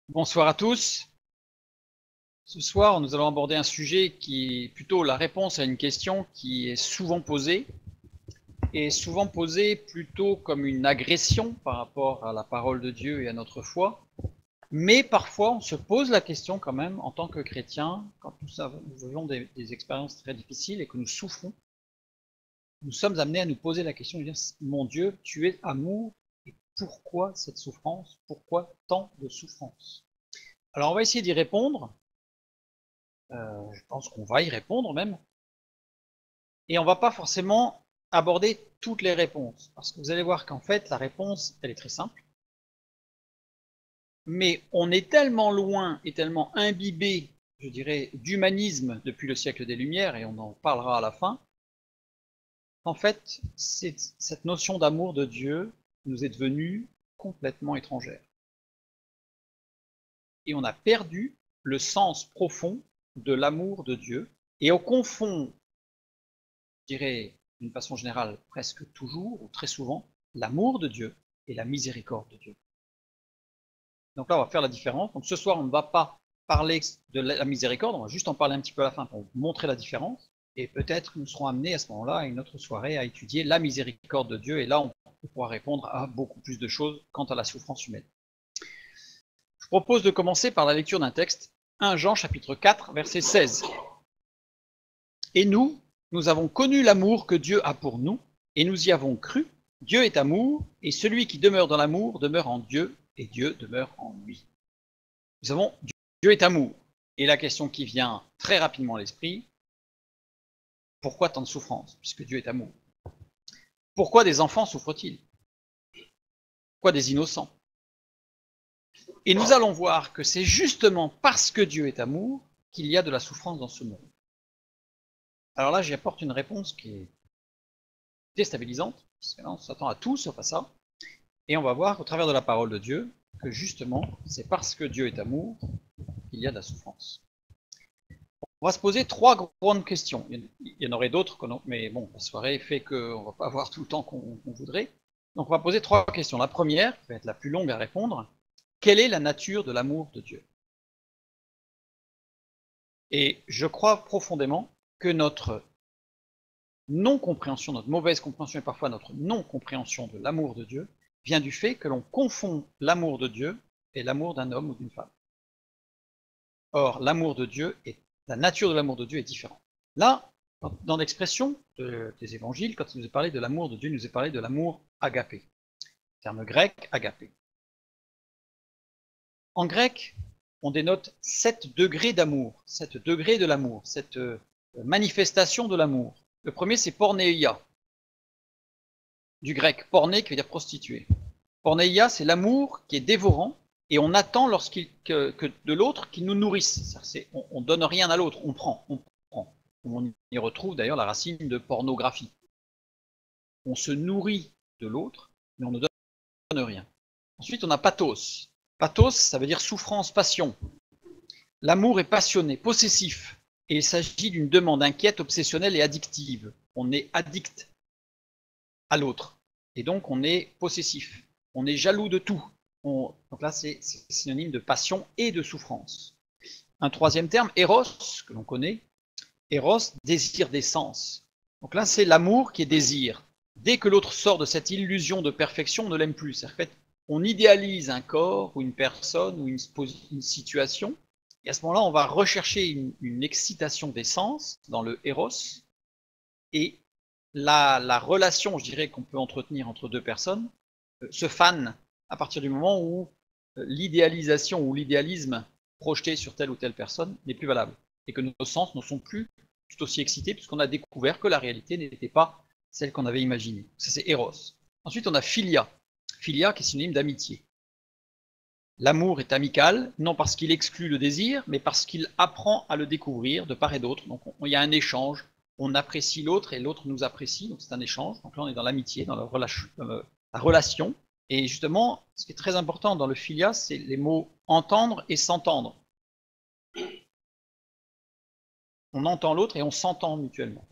Bonsoir à tous. Ce soir, nous allons aborder un sujet qui est plutôt la réponse à une question qui est souvent posée, et souvent posée plutôt comme une agression par rapport à la parole de Dieu et à notre foi. Mais parfois, on se pose la question quand même, en tant que chrétien, quand nous vivons des expériences très difficiles et que nous souffrons, nous sommes amenés à nous poser la question de dire, mon Dieu, tu es amour, et pourquoi cette souffrance? Pourquoi tant de souffrance? Alors on va essayer d'y répondre. Je pense qu'on va y répondre même. Et on va pas forcément aborder toutes les réponses, parce que vous allez voir qu'en fait, la réponse, elle est très simple. Mais on est tellement loin et tellement imbibé, je dirais, d'humanisme depuis le siècle des Lumières, et on en parlera à la fin, qu'en fait, cette notion d'amour de Dieu nous est devenue complètement étrangère. Et on a perdu le sens profond de l'amour de Dieu, et on confond, je dirais, d'une façon générale, presque toujours, ou très souvent, l'amour de Dieu et la miséricorde de Dieu. Donc là, on va faire la différence. Donc ce soir, on ne va pas parler de la miséricorde, on va juste en parler un petit peu à la fin pour montrer la différence. Et peut-être nous serons amenés à ce moment-là, à une autre soirée, à étudier la miséricorde de Dieu. Et là, on pourra répondre à beaucoup plus de choses quant à la souffrance humaine. Je propose de commencer par la lecture d'un texte, 1 Jean chapitre 4, verset 16. Et nous avons connu l'amour que Dieu a pour nous, et nous y avons cru. Dieu est amour, et celui qui demeure dans l'amour demeure en Dieu, et Dieu demeure en lui. Nous savons, Dieu est amour. Et la question qui vient très rapidement à l'esprit, pourquoi tant de souffrance, puisque Dieu est amour? Pourquoi des enfants souffrent-ils? Pourquoi des innocents? Et nous allons voir que c'est justement parce que Dieu est amour qu'il y a de la souffrance dans ce monde. Alors là, j'y apporte une réponse qui est déstabilisante, parce que là, on s'attend à tout sauf à ça. Et on va voir au travers de la parole de Dieu que justement, c'est parce que Dieu est amour qu'il y a de la souffrance. On va se poser trois grandes questions. Il y en aurait d'autres, mais bon, la soirée fait qu'on ne va pas avoir tout le temps qu'on voudrait. Donc on va poser trois questions. La première, qui va être la plus longue à répondre, quelle est la nature de l'amour de Dieu? Et je crois profondément que notre non-compréhension, notre mauvaise compréhension et parfois notre non-compréhension de l'amour de Dieu vient du fait que l'on confond l'amour de Dieu et l'amour d'un homme ou d'une femme. Or, l'amour de Dieu la nature de l'amour de Dieu est différente. Là, dans l'expression des évangiles, quand il nous est parlé de l'amour de Dieu, il nous est parlé de l'amour agapé. Terme grec, agapé. En grec, on dénote 7 degrés d'amour, 7 degrés de l'amour, cette manifestation de l'amour. Le premier, c'est porneia, du grec porné qui veut dire prostituée. Porneia, c'est l'amour qui est dévorant, et on attend que de l'autre qu'il nous nourrisse. On ne donne rien à l'autre, on prend. On y retrouve d'ailleurs la racine de pornographie. On se nourrit de l'autre, mais on ne donne rien. Ensuite, on a pathos. Pathos, ça veut dire souffrance, passion. L'amour est passionné, possessif, et il s'agit d'une demande inquiète, obsessionnelle et addictive. On est addict à l'autre, et donc on est possessif. On est jaloux de tout. Donc là, c'est synonyme de passion et de souffrance. Un troisième terme, éros, que l'on connaît. Éros, désir des sens. Donc là, c'est l'amour qui est désir. Dès que l'autre sort de cette illusion de perfection, on ne l'aime plus. C'est-à-dire, en fait, on idéalise un corps ou une personne ou une situation, et à ce moment-là, on va rechercher une excitation des sens dans le éros, et la relation, je dirais, qu'on peut entretenir entre deux personnes se fane à partir du moment où l'idéalisation ou l'idéalisme projeté sur telle ou telle personne n'est plus valable, et que nos sens ne sont plus tout aussi excités, puisqu'on a découvert que la réalité n'était pas celle qu'on avait imaginée. Ça, c'est Eros. Ensuite, on a Philia. Philia qui est synonyme d'amitié. L'amour est amical, non parce qu'il exclut le désir, mais parce qu'il apprend à le découvrir de part et d'autre. Donc il y a un échange, on apprécie l'autre et l'autre nous apprécie, donc c'est un échange. Donc là, on est dans l'amitié, dans la relation. Et justement, ce qui est très important dans le philia, c'est les mots entendre et s'entendre. On entend l'autre et on s'entend mutuellement.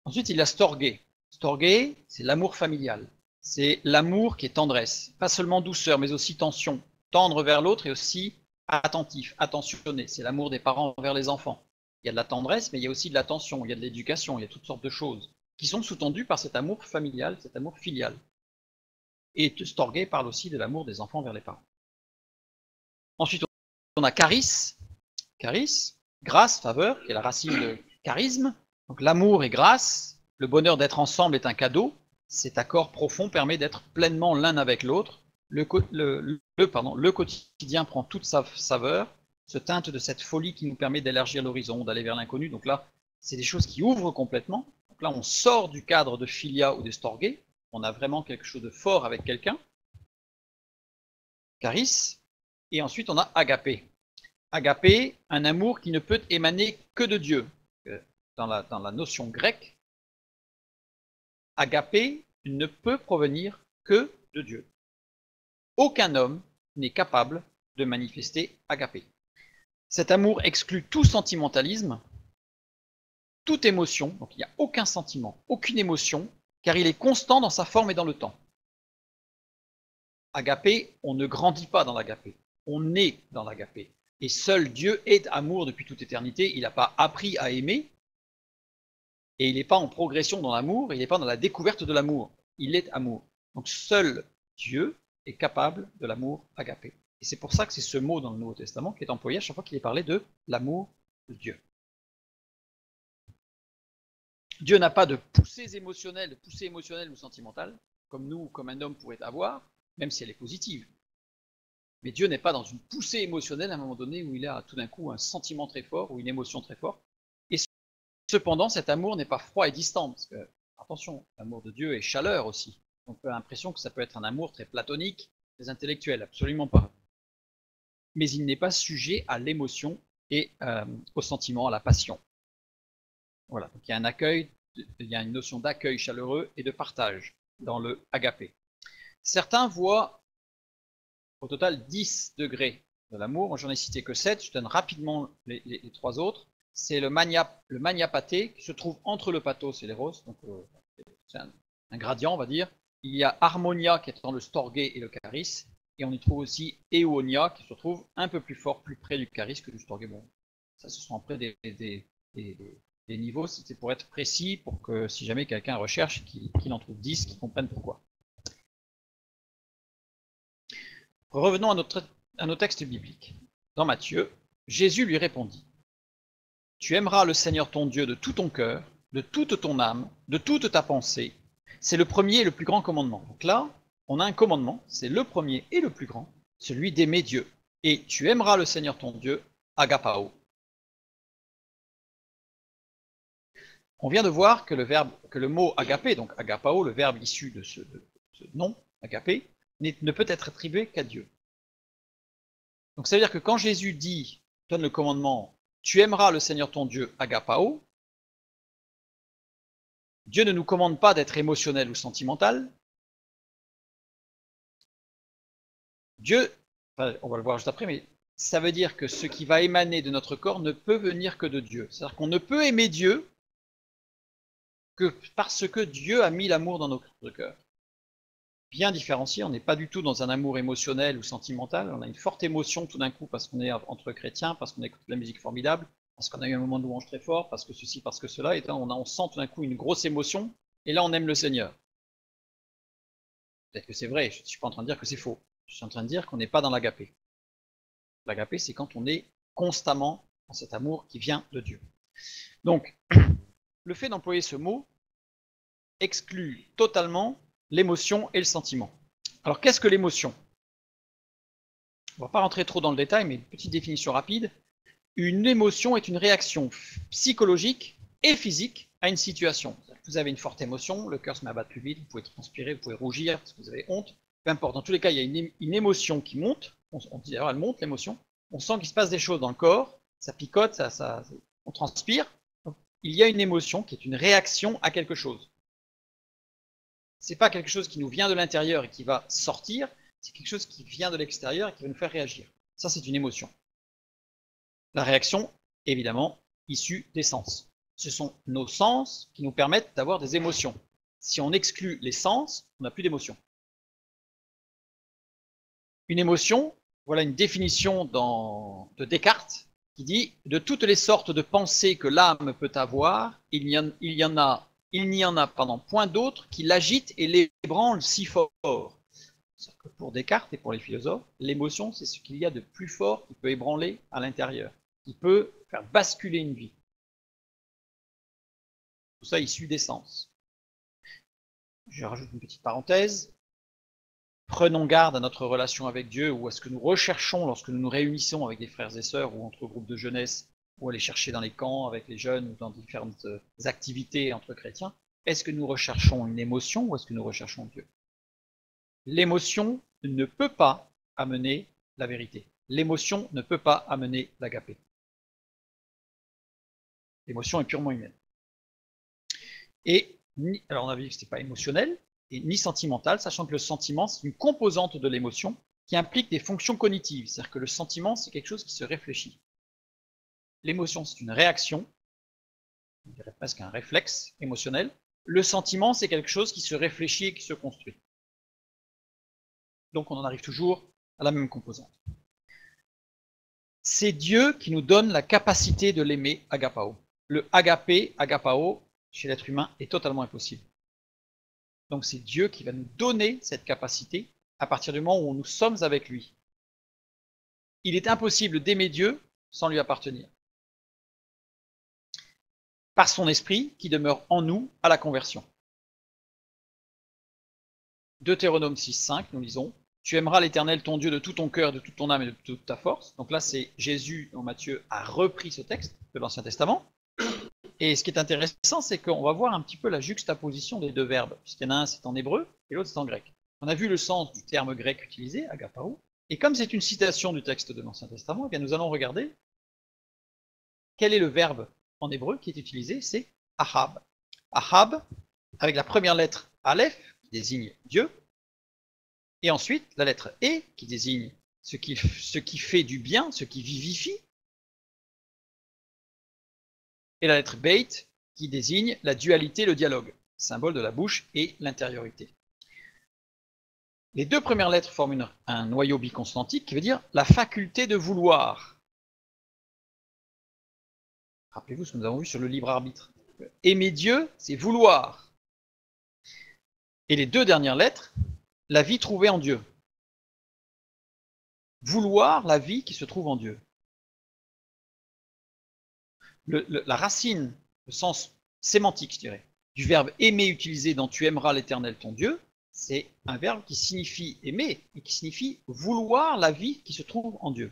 Ensuite, il y a storgé. Storgé, c'est l'amour familial. C'est l'amour qui est tendresse. Pas seulement douceur, mais aussi tension. tendre vers l'autre et aussi attentif, attentionné. C'est l'amour des parents envers les enfants. Il y a de la tendresse, mais il y a aussi de l'attention, il y a de l'éducation, il y a toutes sortes de choses qui sont sous-tendues par cet amour familial, cet amour filial. Et Storgé parle aussi de l'amour des enfants vers les parents. Ensuite, on a charis, grâce, faveur, qui est la racine de charisme. Donc l'amour et grâce, le bonheur d'être ensemble est un cadeau. Cet accord profond permet d'être pleinement l'un avec l'autre. Le quotidien prend toute sa saveur, se teinte de cette folie qui nous permet d'élargir l'horizon, d'aller vers l'inconnu. Donc là, c'est des choses qui ouvrent complètement. Donc là, on sort du cadre de philia ou de storgé. On a vraiment quelque chose de fort avec quelqu'un. Charis. Et ensuite, on a agapé. Agapé, un amour qui ne peut émaner que de Dieu. Dans la notion grecque, agapé ne peut provenir que de Dieu. Aucun homme n'est capable de manifester agapé. Cet amour exclut tout sentimentalisme, toute émotion, donc il n'y a aucun sentiment, aucune émotion, car il est constant dans sa forme et dans le temps. Agapé, on ne grandit pas dans l'agapé, on est dans l'agapé. Et seul Dieu est amour depuis toute éternité, il n'a pas appris à aimer, et il n'est pas en progression dans l'amour, il n'est pas dans la découverte de l'amour, il est amour. Donc seul Dieu est capable de l'amour agapé. Et c'est pour ça que c'est ce mot dans le Nouveau Testament qui est employé à chaque fois qu'il est parlé de l'amour de Dieu. Dieu n'a pas de poussée émotionnelle ou sentimentale, comme nous, comme un homme pourrait avoir, même si elle est positive. Mais Dieu n'est pas dans une poussée émotionnelle à un moment donné où il a tout d'un coup un sentiment très fort ou une émotion très forte. Et cependant, cet amour n'est pas froid et distant, parce que, attention, l'amour de Dieu est chaleur aussi. On peut avoir l'impression que ça peut être un amour très platonique, très intellectuel, absolument pas. Mais il n'est pas sujet à l'émotion et au sentiment, à la passion. Voilà, donc il y a un accueil, il y a une notion d'accueil chaleureux et de partage dans le agapé. Certains voient au total 10 degrés de l'amour. Moi, j'en ai cité que 7. Je donne rapidement les 3 autres. C'est le maniapaté qui se trouve entre le pathos et l'éros. Donc, c'est un gradient, on va dire. Il y a harmonia qui est dans le storgé et le charis. Et on y trouve aussi euonia qui se trouve un peu plus fort, plus près du charis que du storgé. Bon, ça, ce sont après des niveaux. C'était pour être précis, pour que si jamais quelqu'un recherche, qu'il en trouve 10, qu'il comprenne pourquoi. Revenons à nos textes bibliques. Dans Matthieu, Jésus lui répondit: Tu aimeras le Seigneur ton Dieu de tout ton cœur, de toute ton âme, de toute ta pensée. C'est le premier et le plus grand commandement. Donc là, on a un commandement, c'est le premier et le plus grand, celui d'aimer Dieu. Et tu aimeras le Seigneur ton Dieu, agapao. On vient de voir que le mot agapé, donc agapao, le verbe issu de ce nom, agapé, ne peut être attribué qu'à Dieu. Donc ça veut dire que quand Jésus donne le commandement, tu aimeras le Seigneur ton Dieu, agapao, Dieu ne nous commande pas d'être émotionnel ou sentimental. Dieu, enfin, on va le voir juste après, mais ça veut dire que ce qui va émaner de notre corps ne peut venir que de Dieu. C'est-à-dire qu'on ne peut aimer Dieu que parce que Dieu a mis l'amour dans notre cœur. Bien différencié, on n'est pas du tout dans un amour émotionnel ou sentimental, on a une forte émotion tout d'un coup parce qu'on est entre chrétiens, parce qu'on écoute de la musique formidable, parce qu'on a eu un moment de louange très fort, parce que ceci, parce que cela, et là on sent tout d'un coup une grosse émotion, et là on aime le Seigneur. Peut-être que c'est vrai, je ne suis pas en train de dire que c'est faux, je suis en train de dire qu'on n'est pas dans l'agapé. L'agapé, c'est quand on est constamment dans cet amour qui vient de Dieu. Donc, le fait d'employer ce mot exclut totalement l'émotion et le sentiment. Alors, qu'est-ce que l'émotion? On ne va pas rentrer trop dans le détail, mais une petite définition rapide. Une émotion est une réaction psychologique et physique à une situation. Vous avez une forte émotion, le cœur se met à battre plus vite, vous pouvez transpirer, vous pouvez rougir parce que vous avez honte. Peu importe, dans tous les cas, il y a une émotion qui monte. On dit d'ailleurs, elle monte l'émotion. On sent qu'il se passe des choses dans le corps, ça picote, on transpire. Donc, il y a une émotion qui est une réaction à quelque chose. C'est pas quelque chose qui nous vient de l'intérieur et qui va sortir, c'est quelque chose qui vient de l'extérieur et qui va nous faire réagir. Ça, c'est une émotion. La réaction, évidemment, issue des sens. Ce sont nos sens qui nous permettent d'avoir des émotions. Si on exclut les sens, on n'a plus d'émotion. Une émotion, Voilà une définition de Descartes qui dit « De toutes les sortes de pensées que l'âme peut avoir, il n'y en a point d'autre qui l'agitent et l'ébranle si fort. » Pour Descartes et pour les philosophes, l'émotion, c'est ce qu'il y a de plus fort qui peut ébranler à l'intérieur, qui peut faire basculer une vie. Tout ça issu des sens. Je rajoute une petite parenthèse. Prenons garde à notre relation avec Dieu ou à ce que nous recherchons lorsque nous nous réunissons avec des frères et sœurs ou entre groupes de jeunesse ou aller chercher dans les camps avec les jeunes ou dans différentes activités entre chrétiens. Est-ce que nous recherchons une émotion ou est-ce que nous recherchons Dieu? L'émotion ne peut pas amener la vérité. L'émotion ne peut pas amener l'agapé. L'émotion est purement humaine. Et alors on a vu que ce n'était pas émotionnel et ni sentimental, sachant que le sentiment, c'est une composante de l'émotion qui implique des fonctions cognitives. C'est-à-dire que le sentiment, c'est quelque chose qui se réfléchit. L'émotion, c'est une réaction, on dirait presque un réflexe émotionnel. Le sentiment, c'est quelque chose qui se réfléchit et qui se construit. Donc on en arrive toujours à la même composante. C'est Dieu qui nous donne la capacité de l'aimer agapao. Le agapé, agapao, chez l'être humain, est totalement impossible. Donc c'est Dieu qui va nous donner cette capacité à partir du moment où nous sommes avec lui. Il est impossible d'aimer Dieu sans lui appartenir. Par son esprit qui demeure en nous à la conversion. Deutéronome 6,5, nous lisons « Tu aimeras l'Éternel ton Dieu de tout ton cœur, de toute ton âme et de toute ta force. » Donc là, c'est Jésus, dans Matthieu, a repris ce texte de l'Ancien Testament. Et ce qui est intéressant, c'est qu'on va voir un petit peu la juxtaposition des deux verbes, puisqu'il y en a un, c'est en hébreu, et l'autre, c'est en grec. On a vu le sens du terme grec utilisé, agapao, et comme c'est une citation du texte de l'Ancien Testament, eh bien nous allons regarder quel est le verbe en hébreu qui est utilisé, c'est ahab. Ahab, avec la première lettre aleph, qui désigne Dieu, et ensuite la lettre e, qui désigne ce qui fait du bien, ce qui vivifie, et la lettre beit, qui désigne la dualité, le dialogue, symbole de la bouche et l'intériorité. Les deux premières lettres forment un noyau biconsonantique qui veut dire la faculté de vouloir. Rappelez-vous ce que nous avons vu sur le libre arbitre. Aimer Dieu, c'est vouloir. Et les deux dernières lettres, la vie trouvée en Dieu. Vouloir la vie qui se trouve en Dieu. La racine, le sens sémantique, je dirais, du verbe aimer utilisé dans tu aimeras l'Éternel ton Dieu, c'est un verbe qui signifie aimer et qui signifie vouloir la vie qui se trouve en Dieu.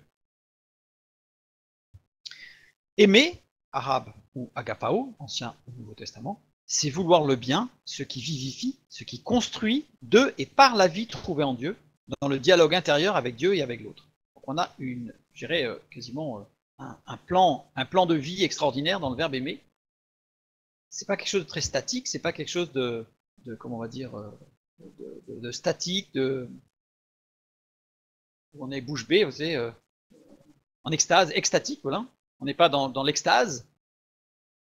Aimer, arabe ou agapao, Ancien ou Nouveau Testament, c'est vouloir le bien, ce qui vivifie, ce qui construit de et par la vie trouvée en Dieu, dans le dialogue intérieur avec Dieu et avec l'autre. Donc on a je dirais quasiment un plan de vie extraordinaire dans le verbe aimer. C'est pas quelque chose de très statique, c'est pas quelque chose de comment on va dire, de statique, où on est bouche bée, vous savez, en extase, extatique, voilà. On n'est pas dans l'extase,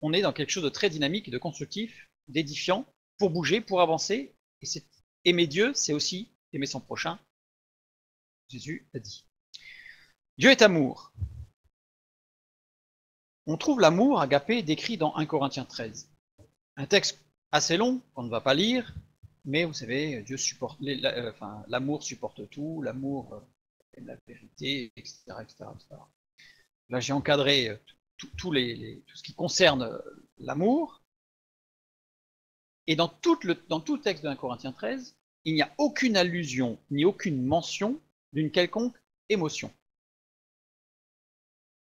on est dans quelque chose de très dynamique, de constructif, d'édifiant, pour bouger, pour avancer. Et aimer Dieu, c'est aussi aimer son prochain. Jésus l'a dit. Dieu est amour. On trouve l'amour agapé décrit dans 1 Corinthiens 13. Un texte assez long qu'on ne va pas lire, mais vous savez, Dieu supporte, l'amour supporte tout, l'amour aime la vérité, etc., etc., etc. Là, j'ai encadré tout ce qui concerne l'amour. Et dans tout le texte de 1 Corinthiens 13, il n'y a aucune allusion ni aucune mention d'une quelconque émotion.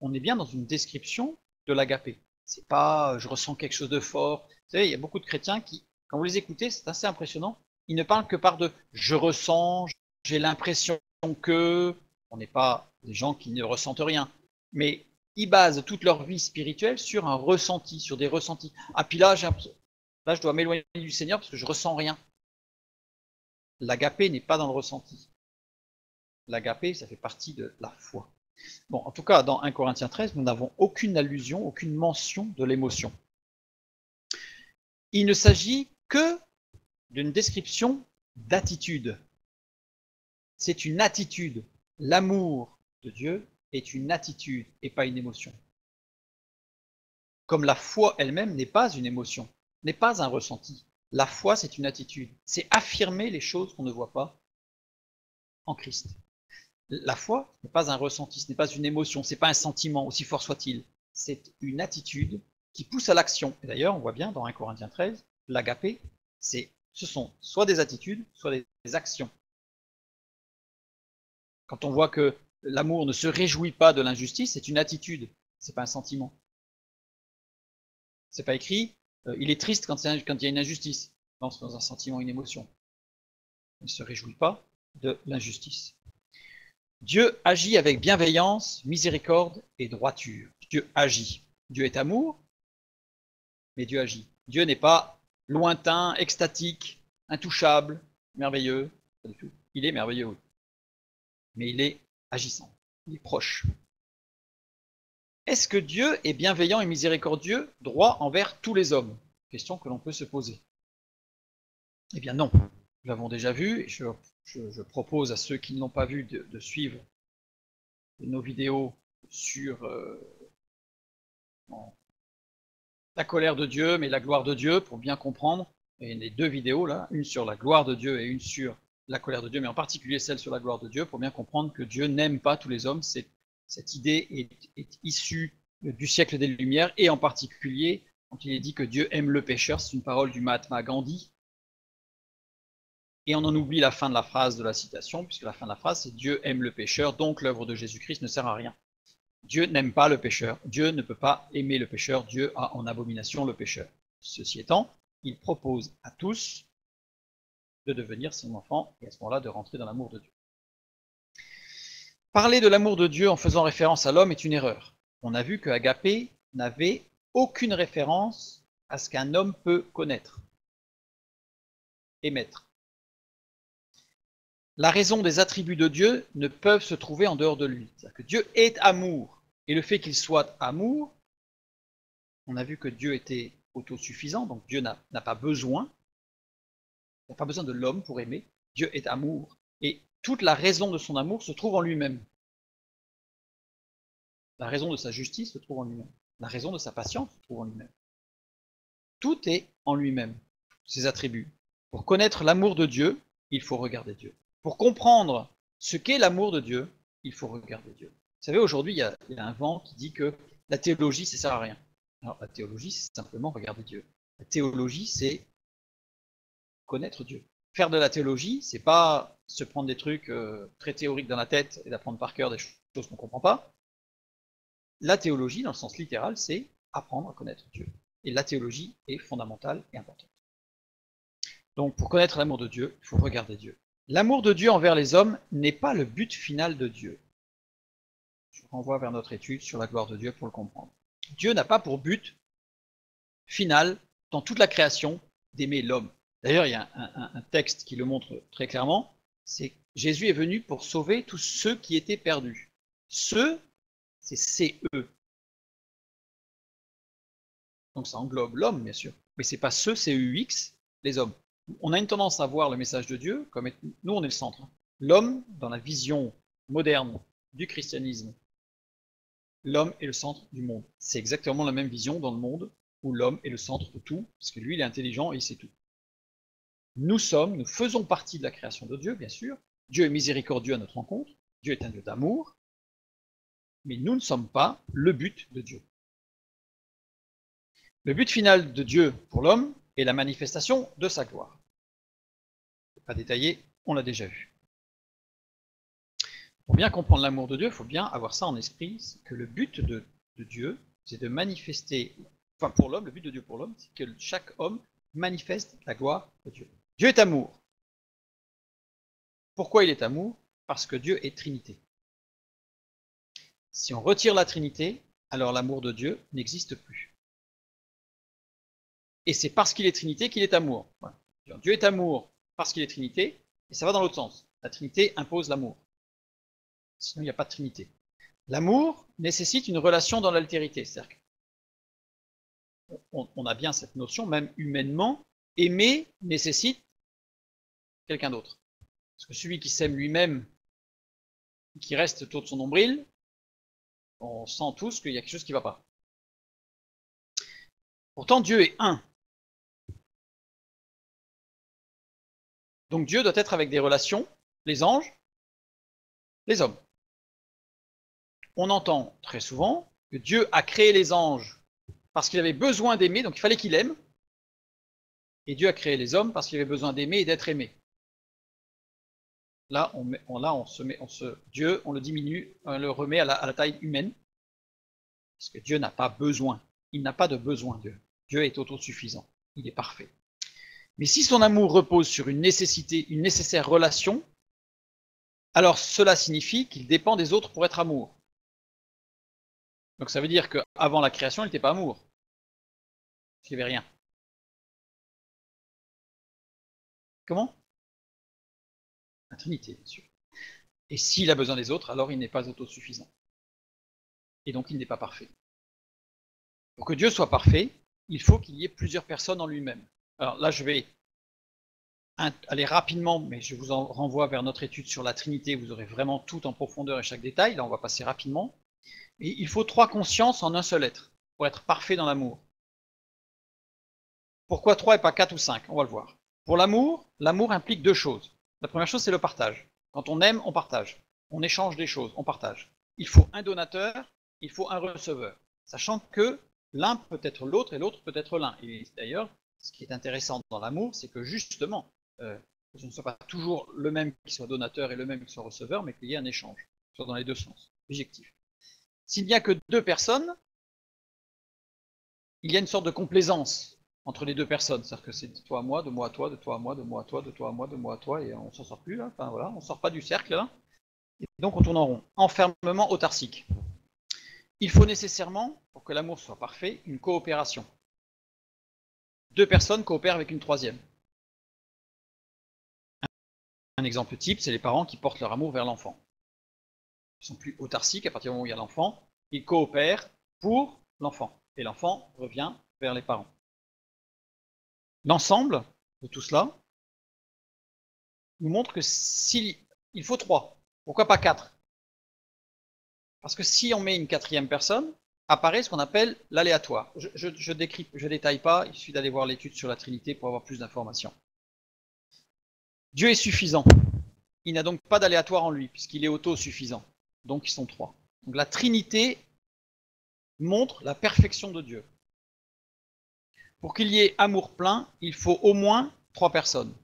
On est bien dans une description de l'agapé. C'est pas je ressens quelque chose de fort. Vous savez, il y a beaucoup de chrétiens qui, quand vous les écoutez, c'est assez impressionnant. Ils ne parlent que par de je ressens, j'ai l'impression que. On n'est pas des gens qui ne ressentent rien. Mais ils basent toute leur vie spirituelle sur un ressenti, sur des ressentis. Ah, puis là, je dois m'éloigner du Seigneur parce que je ressens rien. L'agapé n'est pas dans le ressenti. L'agapé, ça fait partie de la foi. Bon, en tout cas, dans 1 Corinthiens 13, nous n'avons aucune allusion, aucune mention de l'émotion. Il ne s'agit que d'une description d'attitude. C'est une attitude. L'amour de Dieu est une attitude et pas une émotion. Comme la foi elle-même n'est pas une émotion, n'est pas un ressenti. La foi, c'est une attitude. C'est affirmer les choses qu'on ne voit pas en Christ. La foi n'est pas un ressenti, ce n'est pas une émotion, ce n'est pas un sentiment, aussi fort soit-il. C'est une attitude qui pousse à l'action. Et d'ailleurs, on voit bien dans 1 Corinthiens 13, l'agapé, ce sont soit des attitudes, soit des actions. Quand on voit que l'amour ne se réjouit pas de l'injustice, c'est une attitude, c'est pas un sentiment. C'est pas écrit, il est triste quand il y a une injustice. Non, c'est dans un sentiment, une émotion. Il ne se réjouit pas de l'injustice. Dieu agit avec bienveillance, miséricorde et droiture. Dieu agit. Dieu est amour, mais Dieu agit. Dieu n'est pas lointain, extatique, intouchable, merveilleux, pas du tout. Il est merveilleux, oui. Mais il est agissant, il est proche. Est-ce que Dieu est bienveillant et miséricordieux, droit envers tous les hommes? Question que l'on peut se poser. Eh bien non, nous l'avons déjà vu, et je propose à ceux qui ne l'ont pas vu de suivre nos vidéos sur la colère de Dieu, mais la gloire de Dieu, pour bien comprendre. Et les deux vidéos là, une sur la gloire de Dieu et une sur la colère de Dieu, mais en particulier celle sur la gloire de Dieu, pour bien comprendre que Dieu n'aime pas tous les hommes. Cette idée est issue du siècle des Lumières, et en particulier, quand il est dit que Dieu aime le pécheur, c'est une parole du Mahatma Gandhi. Et on en oublie la fin de la phrase de la citation, puisque la fin de la phrase, c'est Dieu aime le pécheur, donc l'œuvre de Jésus-Christ ne sert à rien. Dieu n'aime pas le pécheur, Dieu ne peut pas aimer le pécheur, Dieu a en abomination le pécheur. Ceci étant, il propose à tous de devenir son enfant, et à ce moment-là de rentrer dans l'amour de Dieu. Parler de l'amour de Dieu en faisant référence à l'homme est une erreur. On a vu que Agapé n'avait aucune référence à ce qu'un homme peut connaître, émettre. La raison des attributs de Dieu ne peuvent se trouver en dehors de lui. C'est-à-dire que Dieu est amour, et le fait qu'il soit amour, on a vu que Dieu était autosuffisant, donc Dieu n'a pas besoin, il n'a pas besoin de l'homme pour aimer. Dieu est amour, et toute la raison de son amour se trouve en lui-même. La raison de sa justice se trouve en lui-même. La raison de sa patience se trouve en lui-même. Tout est en lui-même, ses attributs. Pour connaître l'amour de Dieu, il faut regarder Dieu. Pour comprendre ce qu'est l'amour de Dieu, il faut regarder Dieu. Vous savez, aujourd'hui, il y a un vent qui dit que la théologie, ça ne sert à rien. Alors, la théologie, c'est simplement regarder Dieu. La théologie, c'est connaître Dieu. Faire de la théologie, c'est pas se prendre des trucs très théoriques dans la tête et d'apprendre par cœur des choses qu'on ne comprend pas. La théologie, dans le sens littéral, c'est apprendre à connaître Dieu. Et la théologie est fondamentale et importante. Donc, pour connaître l'amour de Dieu, il faut regarder Dieu. L'amour de Dieu envers les hommes n'est pas le but final de Dieu. Je renvoie vers notre étude sur la gloire de Dieu pour le comprendre. Dieu n'a pas pour but final, dans toute la création, d'aimer l'homme. D'ailleurs, il y a un texte qui le montre très clairement, c'est Jésus est venu pour sauver tous ceux qui étaient perdus. Ceux, c'est C-E. Donc ça englobe l'homme, bien sûr. Mais ce n'est pas ceux, C-E-U-X, les hommes. On a une tendance à voir le message de Dieu comme nous, on est le centre. L'homme, dans la vision moderne du christianisme, l'homme est le centre du monde. C'est exactement la même vision dans le monde où l'homme est le centre de tout, parce que lui, il est intelligent et il sait tout. Nous faisons partie de la création de Dieu, bien sûr. Dieu est miséricordieux à notre rencontre. Dieu est un Dieu d'amour. Mais nous ne sommes pas le but de Dieu. Le but final de Dieu pour l'homme est la manifestation de sa gloire. Pas détaillé, on l'a déjà vu. Pour bien comprendre l'amour de Dieu, il faut bien avoir ça en esprit, c'est que le but de Dieu, c'est de manifester, enfin pour l'homme, le but de Dieu pour l'homme, c'est que chaque homme manifeste la gloire de Dieu. Dieu est amour. Pourquoi il est amour? Parce que Dieu est Trinité. Si on retire la Trinité, alors l'amour de Dieu n'existe plus. Et c'est parce qu'il est Trinité qu'il est amour. Voilà. Dieu est amour parce qu'il est Trinité, et ça va dans l'autre sens. La Trinité impose l'amour. Sinon, il n'y a pas de Trinité. L'amour nécessite une relation dans l'altérité. C'est-à-dire qu'on a bien cette notion, même humainement, aimer nécessite quelqu'un d'autre. Parce que celui qui s'aime lui-même qui reste autour de son nombril, on sent tous qu'il y a quelque chose qui ne va pas. Pourtant, Dieu est un. Donc Dieu doit être avec des relations, les anges, les hommes. On entend très souvent que Dieu a créé les anges parce qu'il avait besoin d'aimer, donc il fallait qu'il aime, et Dieu a créé les hommes parce qu'il avait besoin d'aimer et d'être aimé. Là, Dieu, on le diminue, on le remet à la taille humaine, parce que Dieu n'a pas besoin. Il n'a pas de besoin, Dieu. Dieu est autosuffisant. Il est parfait. Mais si son amour repose sur une nécessité, une nécessaire relation, alors cela signifie qu'il dépend des autres pour être amour. Donc ça veut dire qu'avant la création, il n'était pas amour. Il n'y avait rien. Comment? La Trinité, bien sûr. Et s'il a besoin des autres, alors il n'est pas autosuffisant. Et donc il n'est pas parfait. Pour que Dieu soit parfait, il faut qu'il y ait plusieurs personnes en lui-même. Alors là, je vais aller rapidement, mais je vous en renvoie vers notre étude sur la Trinité, vous aurez vraiment tout en profondeur et chaque détail. Là, on va passer rapidement. Et il faut 3 consciences en un seul être, pour être parfait dans l'amour. Pourquoi 3 et pas 4 ou 5? On va le voir. Pour l'amour, l'amour implique 2 choses. La première chose, c'est le partage. Quand on aime, on partage. On échange des choses, on partage. Il faut un donateur, il faut un receveur. Sachant que l'un peut être l'autre et l'autre peut être l'un. Et d'ailleurs, ce qui est intéressant dans l'amour, c'est que justement, ce ne soit pas toujours le même qui soit donateur et le même qui soit receveur, mais qu'il y ait un échange, soit dans les deux sens, objectif. S'il n'y a que 2 personnes, il y a une sorte de complaisance entre les 2 personnes, c'est-à-dire que c'est de toi à moi, de moi à toi, de toi à moi, de moi à toi, de toi à moi, de moi à toi, et on s'en sort plus là, enfin voilà, on sort pas du cercle là, et donc on tourne en rond. Enfermement autarcique. Il faut nécessairement, pour que l'amour soit parfait, une coopération. 2 personnes coopèrent avec une troisième. Un exemple type, c'est les parents qui portent leur amour vers l'enfant. Ils sont plus autarciques à partir du moment où il y a l'enfant, ils coopèrent pour l'enfant, et l'enfant revient vers les parents. L'ensemble de tout cela nous montre que il faut 3, pourquoi pas 4? Parce que si on met une 4e personne, apparaît ce qu'on appelle l'aléatoire. Je détaille pas, il suffit d'aller voir l'étude sur la Trinité pour avoir plus d'informations. Dieu est suffisant. Il n'a donc pas d'aléatoire en lui, puisqu'il est autosuffisant. Donc ils sont 3. Donc la Trinité montre la perfection de Dieu. Pour qu'il y ait amour plein, il faut au moins 3 personnes.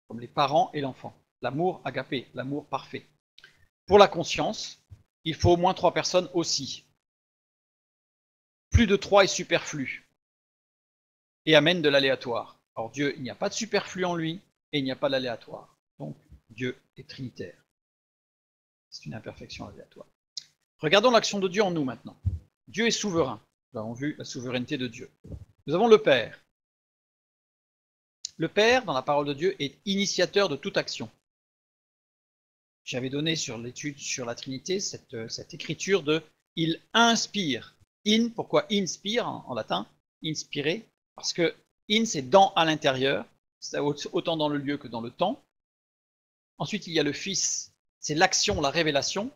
Comme les parents et l'enfant. L'amour agapé, l'amour parfait. Pour la conscience, il faut au moins 3 personnes aussi. Plus de 3 est superflu et amène de l'aléatoire. Or Dieu, il n'y a pas de superflu en lui et il n'y a pas d'aléatoire. Donc Dieu est trinitaire. C'est une imperfection aléatoire. Regardons l'action de Dieu en nous maintenant. Dieu est souverain. Nous avons vu la souveraineté de Dieu. Nous avons le Père. Le Père, dans la parole de Dieu, est initiateur de toute action. J'avais donné sur l'étude sur la Trinité cette écriture de « il inspire ». In, pourquoi inspire en latin? Inspirer, parce que in c'est dans à l'intérieur, c'est autant dans le lieu que dans le temps. Ensuite il y a le Fils, c'est l'action, la révélation.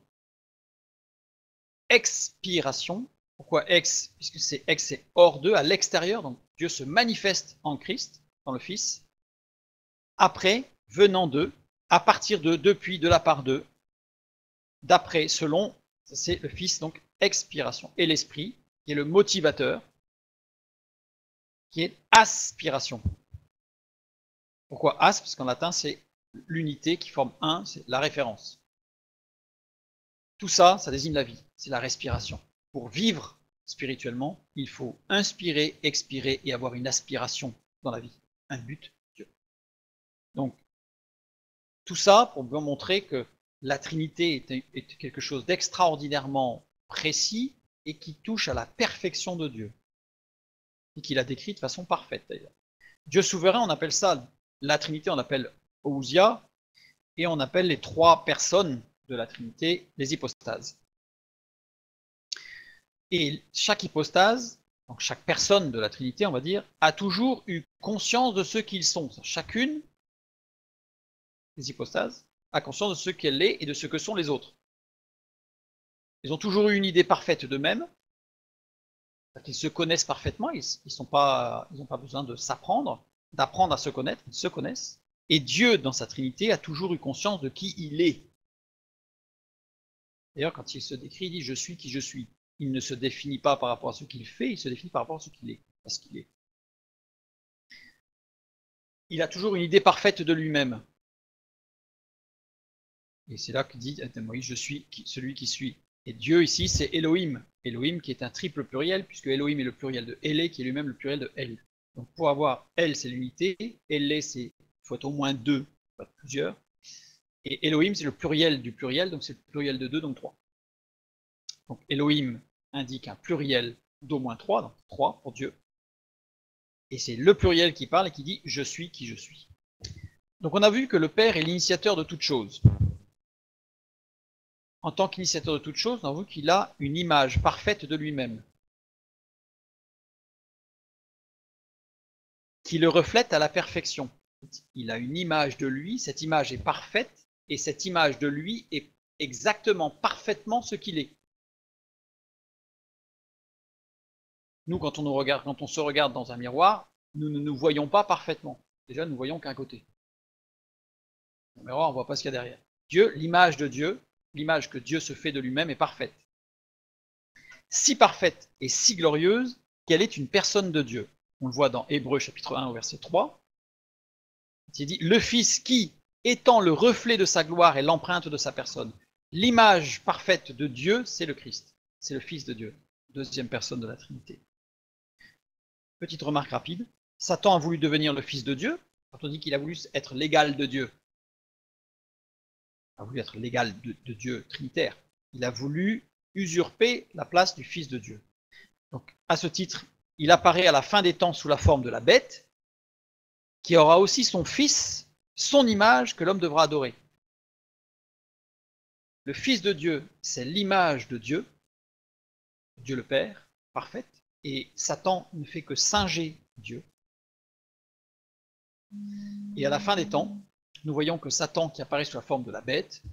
Expiration, pourquoi ex? Puisque c'est ex, c'est hors d'eux, à l'extérieur, donc Dieu se manifeste en Christ, dans le Fils. Après, venant d'eux, à partir d'eux, depuis, de la part d'eux, d'après, selon, c'est le Fils, donc expiration. Et l'Esprit, qui est le motivateur, qui est aspiration. Pourquoi as? Parce qu'en latin, c'est l'unité qui forme un, c'est la référence. Tout ça, ça désigne la vie, c'est la respiration. Pour vivre spirituellement, il faut inspirer, expirer et avoir une aspiration dans la vie, un but, Dieu. Donc, tout ça pour bien montrer que la Trinité est quelque chose d'extraordinairement précis et qui touche à la perfection de Dieu. Et qu'il a décrit de façon parfaite d'ailleurs. Dieu souverain, on appelle ça, la Trinité, on l'appelle Ousia, et on appelle les 3 personnes de la Trinité les hypostases. Et chaque hypostase, donc chaque personne de la Trinité, on va dire, a toujours eu conscience de ce qu'ils sont. Chacune des hypostases a conscience de ce qu'elle est et de ce que sont les autres. Ils ont toujours eu une idée parfaite d'eux-mêmes, ils se connaissent parfaitement, ils n'ont pas besoin de s'apprendre, d'apprendre à se connaître, ils se connaissent. Et Dieu, dans sa Trinité, a toujours eu conscience de qui il est. D'ailleurs, quand il se décrit, il dit « je suis qui je suis ». Il ne se définit pas par rapport à ce qu'il fait, il se définit par rapport à ce qu'il est, à ce qu'il est. Il a toujours une idée parfaite de lui-même. Et c'est là qu'il dit « Moïse, je suis celui qui suis ». Et Dieu ici, c'est Elohim. Elohim qui est un triple pluriel, puisque Elohim est le pluriel de Elé, qui est lui-même le pluriel de El. Donc pour avoir El, c'est l'unité, Elé, c'est il faut être au moins deux, pas plusieurs. Et Elohim, c'est le pluriel du pluriel, donc c'est le pluriel de deux, donc trois. Donc Elohim indique un pluriel d'au moins trois, donc trois pour Dieu. Et c'est le pluriel qui parle et qui dit « je suis qui je suis ». Donc on a vu que le Père est l'initiateur de toute chose. En tant qu'initiateur de toute chose, on a vu qu'il a une image parfaite de lui-même, qui le reflète à la perfection. Il a une image de lui, cette image est parfaite, et cette image de lui est exactement, parfaitement ce qu'il est. Nous, quand on se regarde dans un miroir, nous ne nous voyons pas parfaitement. Déjà, nous ne voyons qu'un côté. Dans le miroir, on ne voit pas ce qu'il y a derrière. Dieu, l'image de Dieu, l'image que Dieu se fait de lui-même est parfaite. Si parfaite et si glorieuse qu'elle est une personne de Dieu. On le voit dans Hébreux chapitre 1 au verset 3. Il dit « Le Fils qui, étant le reflet de sa gloire et l'empreinte de sa personne, l'image parfaite de Dieu, c'est le Christ. C'est le Fils de Dieu, deuxième personne de la Trinité. » Petite remarque rapide. Satan a voulu devenir le Fils de Dieu. Quand on dit qu'il a voulu être l'égal de Dieu, il a voulu être l'égal de Dieu trinitaire. Il a voulu usurper la place du Fils de Dieu. Donc, à ce titre, il apparaît à la fin des temps sous la forme de la bête, qui aura aussi son Fils, son image que l'homme devra adorer. Le Fils de Dieu, c'est l'image de Dieu, Dieu le Père, parfaite, et Satan ne fait que singer Dieu. Et à la fin des temps, nous voyons que Satan, qui apparaît sous la forme de la bête,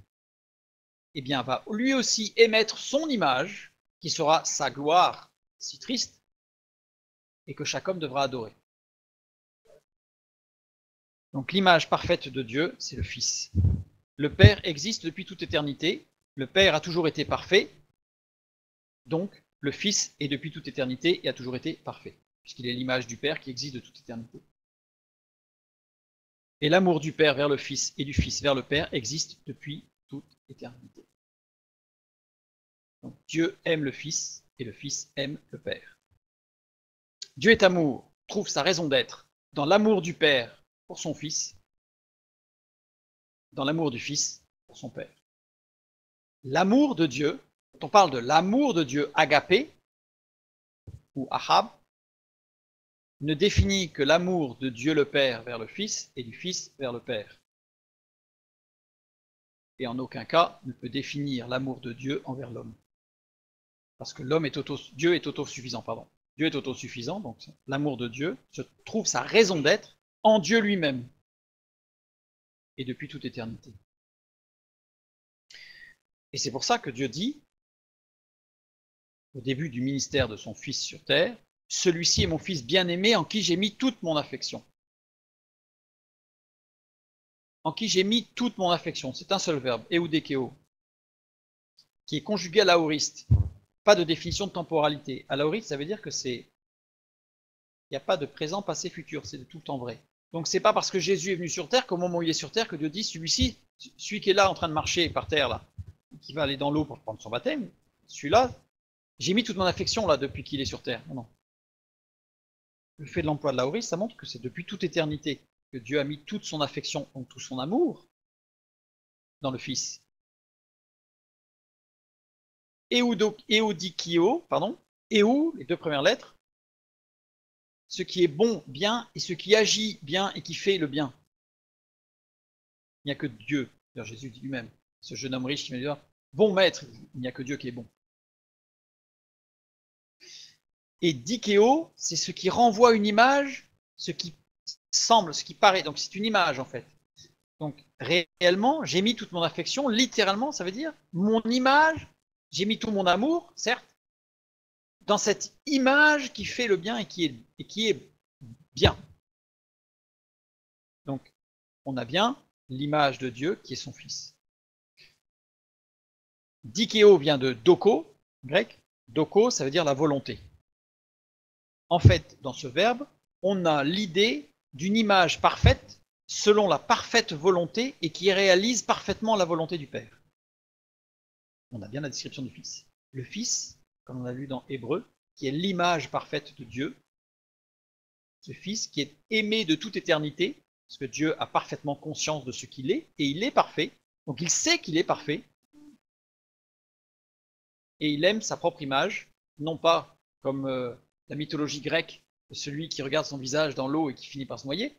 eh bien, va lui aussi émettre son image, qui sera sa gloire si triste, et que chaque homme devra adorer. Donc l'image parfaite de Dieu, c'est le Fils. Le Père existe depuis toute éternité, le Père a toujours été parfait, donc le Fils est depuis toute éternité et a toujours été parfait, puisqu'il est l'image du Père qui existe de toute éternité. Et l'amour du Père vers le Fils et du Fils vers le Père existe depuis toute éternité. Donc Dieu aime le Fils et le Fils aime le Père. Dieu est amour, trouve sa raison d'être dans l'amour du Père pour son Fils, dans l'amour du Fils pour son Père. L'amour de Dieu, quand on parle de l'amour de Dieu agapé, ou ahab, ne définit que l'amour de Dieu le Père vers le Fils et du Fils vers le Père. Et en aucun cas ne peut définir l'amour de Dieu envers l'homme. Parce que Dieu est autosuffisant, pardon. Dieu est autosuffisant, donc l'amour de Dieu se trouve sa raison d'être en Dieu lui-même. Et depuis toute éternité. Et c'est pour ça que Dieu dit, au début du ministère de son Fils sur terre, « Celui-ci est mon Fils bien-aimé en qui j'ai mis toute mon affection. » En qui j'ai mis toute mon affection. C'est un seul verbe, eudekeo, qui est conjugué à l'aoriste. Pas de définition de temporalité. À l'aoriste, ça veut dire que il n'y a pas de présent, passé, futur. C'est de tout le temps vrai. Donc c'est pas parce que Jésus est venu sur terre qu'au moment où il est sur terre que Dieu dit celui-ci, celui qui est là en train de marcher par terre là, qui va aller dans l'eau pour prendre son baptême, celui-là, j'ai mis toute mon affection là depuis qu'il est sur terre. Non, non. Le fait de l'emploi de l'aoriste, ça montre que c'est depuis toute éternité que Dieu a mis toute son affection, donc tout son amour, dans le Fils. Eudikio, pardon, eu, les deux premières lettres, ce qui est bon, bien, et ce qui agit bien et qui fait le bien. Il n'y a que Dieu. D'ailleurs, Jésus dit lui-même, ce jeune homme riche qui m'a dit, bon maître, il n'y a que Dieu qui est bon. Et dikeo, c'est ce qui renvoie une image, ce qui semble, ce qui paraît. Donc c'est une image en fait. Donc réellement, j'ai mis toute mon affection, littéralement, ça veut dire mon image, j'ai mis tout mon amour, certes, dans cette image qui fait le bien et qui est bien. Donc, on a bien l'image de Dieu qui est son Fils. Dikeo vient de doko, grec. Doko, ça veut dire la volonté. En fait, dans ce verbe, on a l'idée d'une image parfaite selon la parfaite volonté et qui réalise parfaitement la volonté du Père. On a bien la description du Fils. Le Fils, comme on a lu dans Hébreu, qui est l'image parfaite de Dieu, ce Fils qui est aimé de toute éternité, parce que Dieu a parfaitement conscience de ce qu'il est, et il est parfait, donc il sait qu'il est parfait, et il aime sa propre image, non pas comme la mythologie grecque, celui qui regarde son visage dans l'eau et qui finit par se noyer,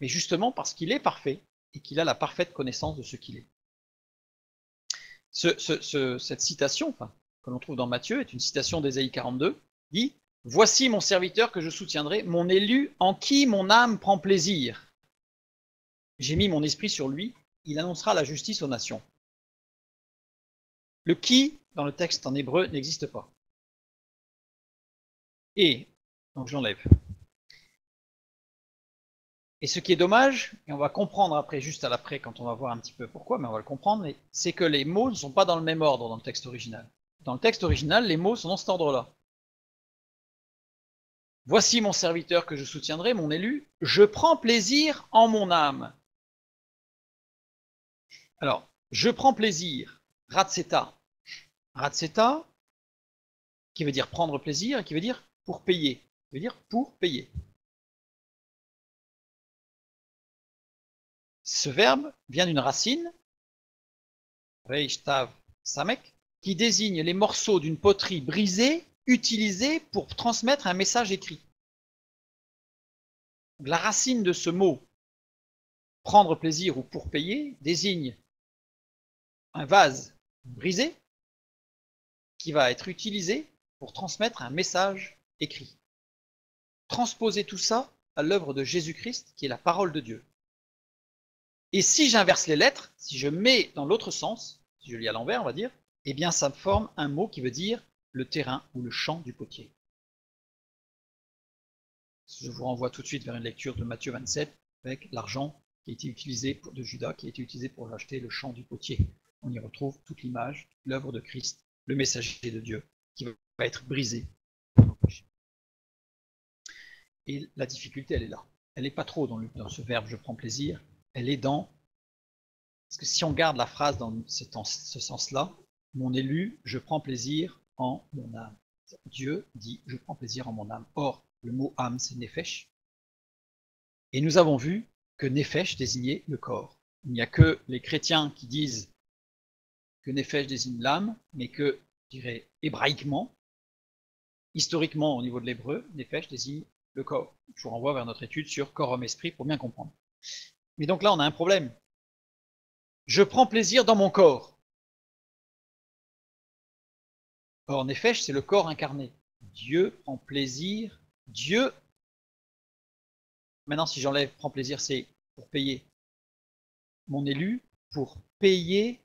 mais justement parce qu'il est parfait et qu'il a la parfaite connaissance de ce qu'il est. Cette citation que l'on trouve dans Matthieu est une citation d'Ésaïe 42, dit « Voici mon serviteur que je soutiendrai, mon élu en qui mon âme prend plaisir. J'ai mis mon esprit sur lui, il annoncera la justice aux nations. » Le qui, dans le texte en hébreu, n'existe pas. Et, donc je l'enlève. Et ce qui est dommage, et on va comprendre après, juste à l'après, quand on va voir un petit peu pourquoi, mais on va le comprendre, c'est que les mots ne sont pas dans le même ordre dans le texte original. Dans le texte original, les mots sont dans cet ordre-là. Voici mon serviteur que je soutiendrai, mon élu, je prends plaisir en mon âme. Alors, je prends plaisir, ratseta. Ratseta, qui veut dire prendre plaisir, et qui veut dire pour payer. Qui veut dire pour payer. Ce verbe vient d'une racine, reishtav samek, qui désigne les morceaux d'une poterie brisée utilisés pour transmettre un message écrit. La racine de ce mot, prendre plaisir ou pour payer, désigne un vase brisé qui va être utilisé pour transmettre un message écrit. Transposer tout ça à l'œuvre de Jésus-Christ, qui est la parole de Dieu. Et si j'inverse les lettres, si je mets dans l'autre sens, si je lis à l'envers, on va dire, eh bien ça forme un mot qui veut dire le terrain ou le champ du potier. Je vous renvoie tout de suite vers une lecture de Matthieu 27 avec l'argent qui a été utilisé de Judas, qui a été utilisé pour acheter le champ du potier. On y retrouve toute l'image, l'œuvre de Christ, le messager de Dieu, qui va être brisé. Et la difficulté, elle est là. Elle n'est pas trop dans ce verbe « je prends plaisir », elle est dans... Parce que si on garde la phrase dans ce sens-là, mon élu, je prends plaisir en mon âme. Dieu dit, je prends plaisir en mon âme. Or, le mot âme, c'est nefesh. Et nous avons vu que nefesh désignait le corps. Il n'y a que les chrétiens qui disent que nefesh désigne l'âme, mais que, je dirais, hébraïquement, historiquement au niveau de l'hébreu, nefesh désigne le corps. Je vous renvoie vers notre étude sur corps, homme, esprit pour bien comprendre. Mais donc là, on a un problème. Je prends plaisir dans mon corps. Or, nefesh, c'est le corps incarné. Dieu prend plaisir. Dieu, maintenant si j'enlève prend plaisir, c'est pour payer. Mon élu, pour payer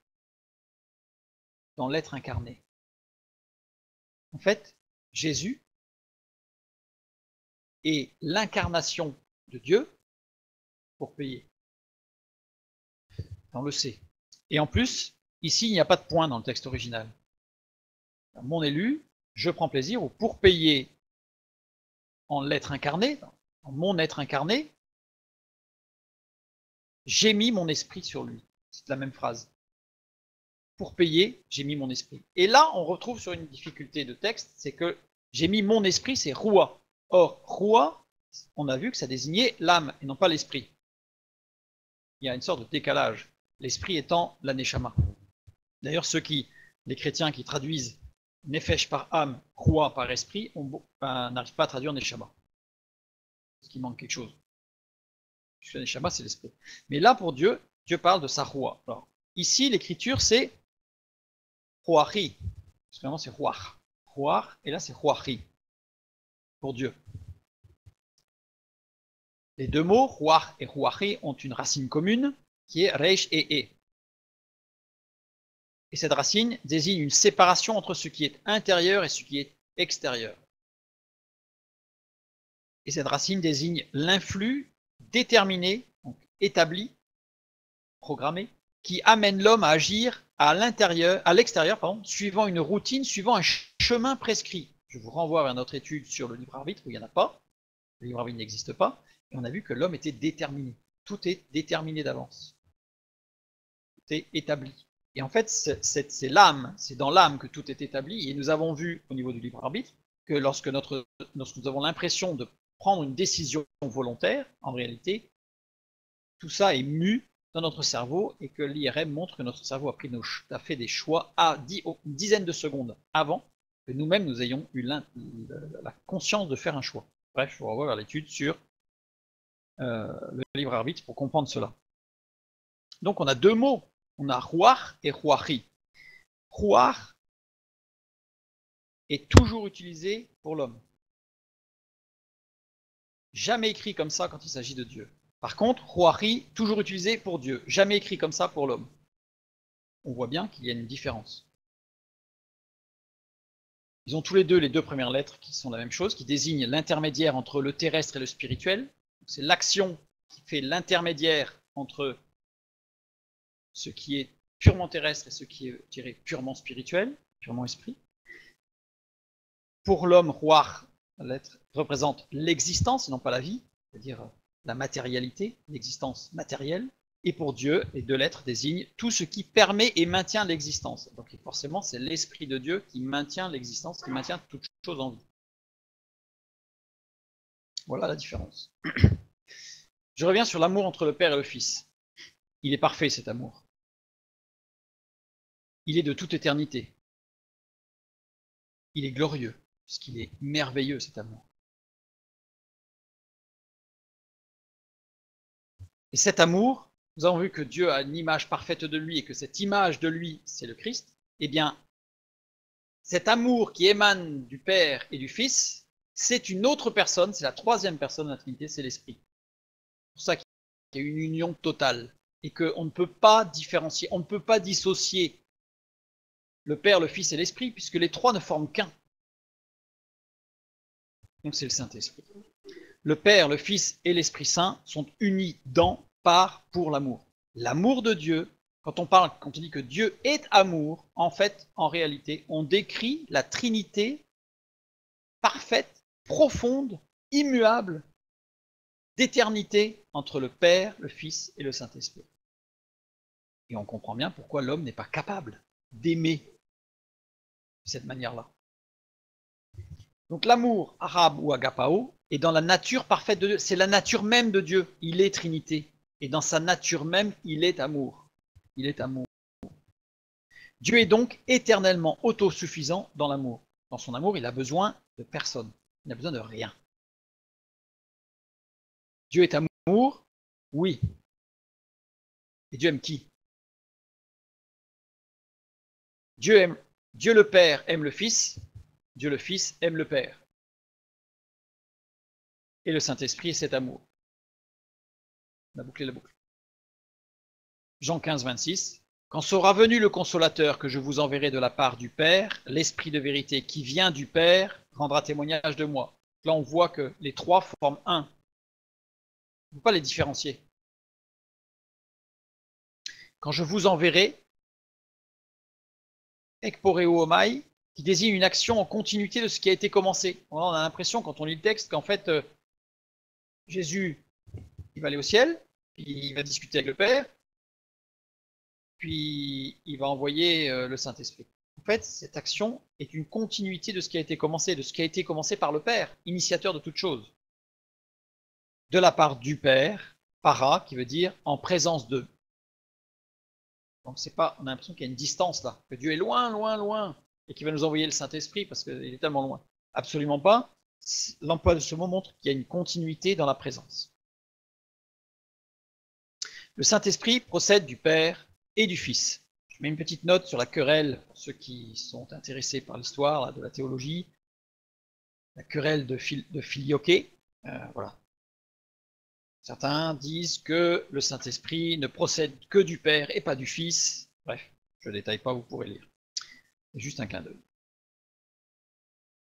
dans l'être incarné. En fait, Jésus est l'incarnation de Dieu pour payer. On le sait. Et en plus, ici, il n'y a pas de point dans le texte original. Mon élu, je prends plaisir, ou pour payer en l'être incarné, en mon être incarné, j'ai mis mon esprit sur lui. C'est la même phrase. Pour payer, j'ai mis mon esprit. Et là, on retrouve sur une difficulté de texte, c'est que j'ai mis mon esprit, c'est roua. Or, roua, on a vu que ça désignait l'âme et non pas l'esprit. Il y a une sorte de décalage. L'esprit étant la neshama. D'ailleurs, les chrétiens qui traduisent nefesh par âme, roua par esprit, n'arrivent pas à traduire neshama. Parce qu'il manque quelque chose. Puisque neshama, c'est l'esprit. Mais là, pour Dieu, Dieu parle de sa roua. Alors, ici, l'écriture, c'est roachi. Parce que vraiment, c'est roach. Roach, et là, c'est roachi. Pour Dieu. Les deux mots, ruach et ruachi, ont une racine commune qui est reish et e. Et cette racine désigne une séparation entre ce qui est intérieur et ce qui est extérieur. Et cette racine désigne l'influx déterminé, donc établi, programmé, qui amène l'homme à agir à l'extérieur, suivant une routine, suivant un chemin prescrit. Je vous renvoie vers notre étude sur le libre arbitre où il n'y en a pas. Le libre arbitre n'existe pas. Et on a vu que l'homme était déterminé. Tout est déterminé d'avance. Tout est établi. Et en fait, c'est l'âme, c'est dans l'âme que tout est établi. Et nous avons vu au niveau du libre arbitre que lorsque nous avons l'impression de prendre une décision volontaire, en réalité, tout ça est mu dans notre cerveau et que l'IRM montre que notre cerveau a fait des choix à une dizaine de secondes avant que nous-mêmes nous ayons eu la conscience de faire un choix. Bref, je vous renvoie vers l'étude sur le libre arbitre pour comprendre cela. Donc on a deux mots, on a ruach et ruachi. Ruach est toujours utilisé pour l'homme. Jamais écrit comme ça quand il s'agit de Dieu. Par contre, ruachi, toujours utilisé pour Dieu, jamais écrit comme ça pour l'homme. On voit bien qu'il y a une différence. Ils ont tous les deux premières lettres qui sont la même chose, qui désignent l'intermédiaire entre le terrestre et le spirituel. C'est l'action qui fait l'intermédiaire entre ce qui est purement terrestre et ce qui est, je dirais, purement spirituel, purement esprit. Pour l'homme, ruach, la lettre représente l'existence et non pas la vie, c'est-à-dire la matérialité, l'existence matérielle. Et pour Dieu, les deux lettres désignent tout ce qui permet et maintient l'existence. Donc forcément, c'est l'Esprit de Dieu qui maintient l'existence, qui maintient toute chose en vie. Voilà la différence. Je reviens sur l'amour entre le Père et le Fils. Il est parfait, cet amour. Il est de toute éternité. Il est glorieux, puisqu'il est merveilleux, cet amour. Et cet amour, nous avons vu que Dieu a une image parfaite de lui et que cette image de lui, c'est le Christ. Eh bien, cet amour qui émane du Père et du Fils, c'est une autre personne, c'est la troisième personne de la Trinité, c'est l'Esprit. C'est pour ça qu'il y a une union totale et qu'on ne peut pas différencier, on ne peut pas dissocier le Père, le Fils et l'Esprit, puisque les trois ne forment qu'un. Donc c'est le Saint-Esprit. Le Père, le Fils et l'Esprit Saint sont unis dans, par, pour l'amour. L'amour de Dieu, quand on dit que Dieu est amour, en fait, en réalité, on décrit la Trinité parfaite, profonde, immuable, d'éternité entre le Père, le Fils et le Saint-Esprit. Et on comprend bien pourquoi l'homme n'est pas capable d'aimer de cette manière-là. Donc l'amour arabe ou agapao est dans la nature parfaite de Dieu. C'est la nature même de Dieu. Il est Trinité. Et dans sa nature même, il est amour. Il est amour. Dieu est donc éternellement autosuffisant dans l'amour. Dans son amour, il a besoin de personne. Il n'a besoin de rien. Dieu est amour, oui. Et Dieu aime qui? Dieu le Père aime le Fils, Dieu le Fils aime le Père. Et le Saint-Esprit est cet amour. On a bouclé la boucle. Jean 15, 26. Quand sera venu le Consolateur que je vous enverrai de la part du Père, l'Esprit de vérité qui vient du Père rendra témoignage de moi. Là, on voit que les trois forment un. On ne peut pas les différencier. Quand je vous enverrai, ekporeo omai, qui désigne une action en continuité de ce qui a été commencé. On a l'impression, quand on lit le texte, qu'en fait, Jésus, il va aller au ciel, puis il va discuter avec le Père, puis il va envoyer le Saint-Esprit. En fait, cette action est une continuité de ce qui a été commencé par le Père, initiateur de toute chose. De la part du Père, para, qui veut dire en présence d'eux. Donc c'est pas, on a l'impression qu'il y a une distance là, que Dieu est loin, loin, loin, et qu'il va nous envoyer le Saint-Esprit parce qu'il est tellement loin. Absolument pas. L'emploi de ce mot montre qu'il y a une continuité dans la présence. Le Saint-Esprit procède du Père et du Fils. Je mets une petite note sur la querelle pour ceux qui sont intéressés par l'histoire de la théologie, la querelle de Filioque. Voilà. Certains disent que le Saint-Esprit ne procède que du Père et pas du Fils. Bref, je ne détaille pas, vous pourrez lire. C'est juste un clin d'œil.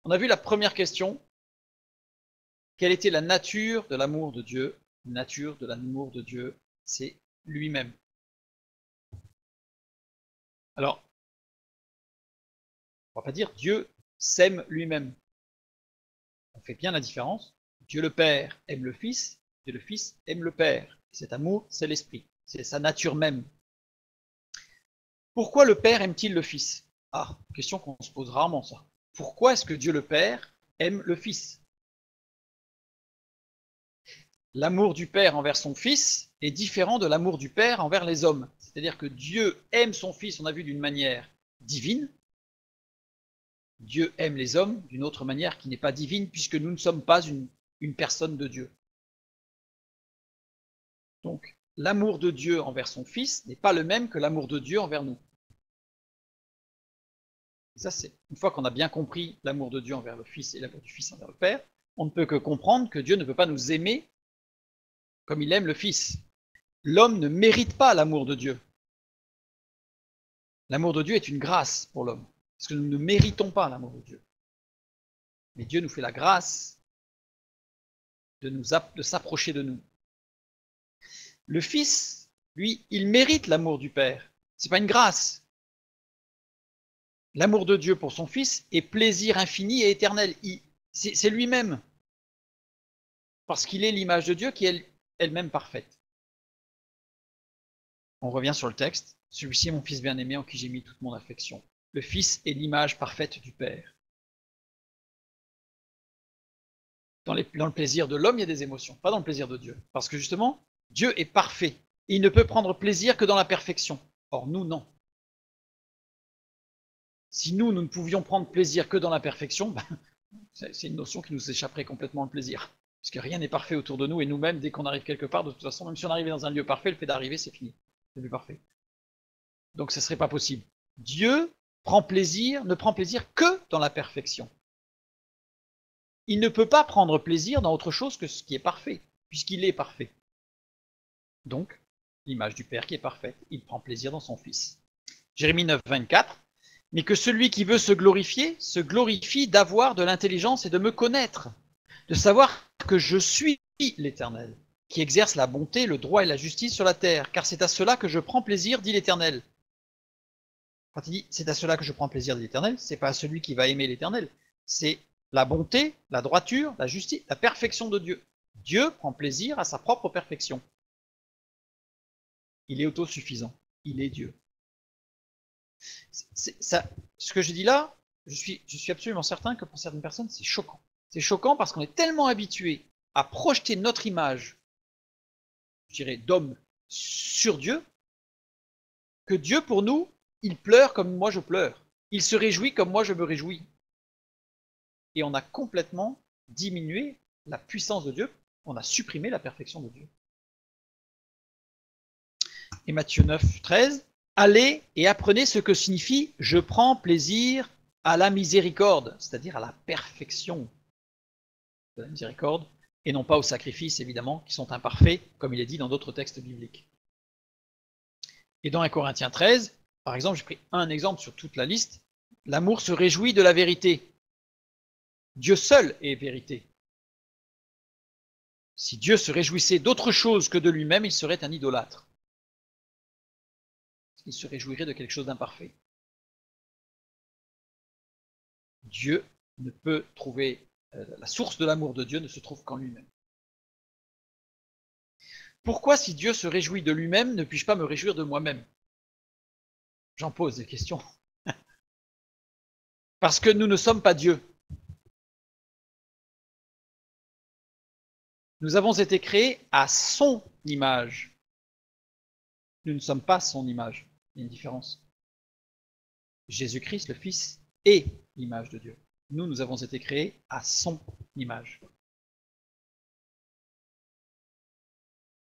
On a vu la première question. Quelle était la nature de l'amour de Dieu? La nature de l'amour de Dieu, c'est lui-même. Alors, on ne va pas dire Dieu s'aime lui-même. On fait bien la différence. Dieu le Père aime le Fils, Dieu le Fils aime le Père. Cet amour, c'est l'Esprit, c'est sa nature même. Pourquoi le Père aime-t-il le Fils? Ah, question qu'on se pose rarement, ça. Pourquoi est-ce que Dieu le Père aime le Fils? L'amour du Père envers son Fils est différent de l'amour du Père envers les hommes. C'est-à-dire que Dieu aime son Fils, on a vu, d'une manière divine. Dieu aime les hommes d'une autre manière qui n'est pas divine, puisque nous ne sommes pas une personne de Dieu. Donc, l'amour de Dieu envers son Fils n'est pas le même que l'amour de Dieu envers nous. Et ça, c'est une fois qu'on a bien compris l'amour de Dieu envers le Fils et l'amour du Fils envers le Père, on ne peut que comprendre que Dieu ne peut pas nous aimer comme il aime le Fils. L'homme ne mérite pas l'amour de Dieu. L'amour de Dieu est une grâce pour l'homme, parce que nous ne méritons pas l'amour de Dieu. Mais Dieu nous fait la grâce de s'approcher de nous. Le Fils, lui, il mérite l'amour du Père. Ce n'est pas une grâce. L'amour de Dieu pour son Fils est plaisir infini et éternel. C'est lui-même. Parce qu'il est l'image de Dieu qui est elle-même parfaite. On revient sur le texte. Celui-ci est mon Fils bien-aimé en qui j'ai mis toute mon affection. Le Fils est l'image parfaite du Père. Dans le plaisir de l'homme, il y a des émotions, pas dans le plaisir de Dieu. Parce que justement, Dieu est parfait. Et il ne peut prendre plaisir que dans la perfection. Or, nous, non. Si nous ne pouvions prendre plaisir que dans la perfection, c'est une notion qui nous échapperait complètement le plaisir. Parce que rien n'est parfait autour de nous, et nous-mêmes, dès qu'on arrive quelque part, de toute façon, même si on arrivait dans un lieu parfait, le fait d'arriver, c'est fini. C'est plus parfait. Donc ce ne serait pas possible. Dieu ne prend plaisir que dans la perfection. Il ne peut pas prendre plaisir dans autre chose que ce qui est parfait, puisqu'il est parfait. Donc, l'image du Père qui est parfaite, il prend plaisir dans son Fils. Jérémie 9, 24. Mais que celui qui veut se glorifie d'avoir de l'intelligence et de me connaître, de savoir que je suis l'Éternel, qui exerce la bonté, le droit et la justice sur la terre, car c'est à cela que je prends plaisir, dit l'Éternel. Quand il dit c'est à cela que je prends plaisir, dit l'Éternel, c'est pas à celui qui va aimer l'Éternel, c'est la bonté, la droiture, la justice, la perfection de Dieu. Dieu prend plaisir à sa propre perfection. Il est autosuffisant, il est Dieu. Ce que je dis là, je suis absolument certain que pour certaines personnes, c'est choquant. C'est choquant parce qu'on est tellement habitué à projeter notre image, je dirais, d'homme sur Dieu, que Dieu, pour nous, il pleure comme moi je pleure. Il se réjouit comme moi je me réjouis. Et on a complètement diminué la puissance de Dieu, on a supprimé la perfection de Dieu. Et Matthieu 9, 13, allez et apprenez ce que signifie « je prends plaisir à la miséricorde », c'est-à-dire à la perfection de la miséricorde, et non pas aux sacrifices, évidemment, qui sont imparfaits, comme il est dit dans d'autres textes bibliques. Et dans 1 Corinthiens 13, par exemple, j'ai pris un exemple sur toute la liste, l'amour se réjouit de la vérité. Dieu seul est vérité. Si Dieu se réjouissait d'autre chose que de lui-même, il serait un idolâtre. Il se réjouirait de quelque chose d'imparfait. Dieu ne peut trouver, la source de l'amour de Dieu ne se trouve qu'en lui-même. Pourquoi, si Dieu se réjouit de lui-même, ne puis-je pas me réjouir de moi-même? J'en pose des questions. Parce que nous ne sommes pas Dieu. Nous avons été créés à son image. Nous ne sommes pas son image. Il y a une différence. Jésus-Christ, le Fils, est l'image de Dieu. Nous avons été créés à son image.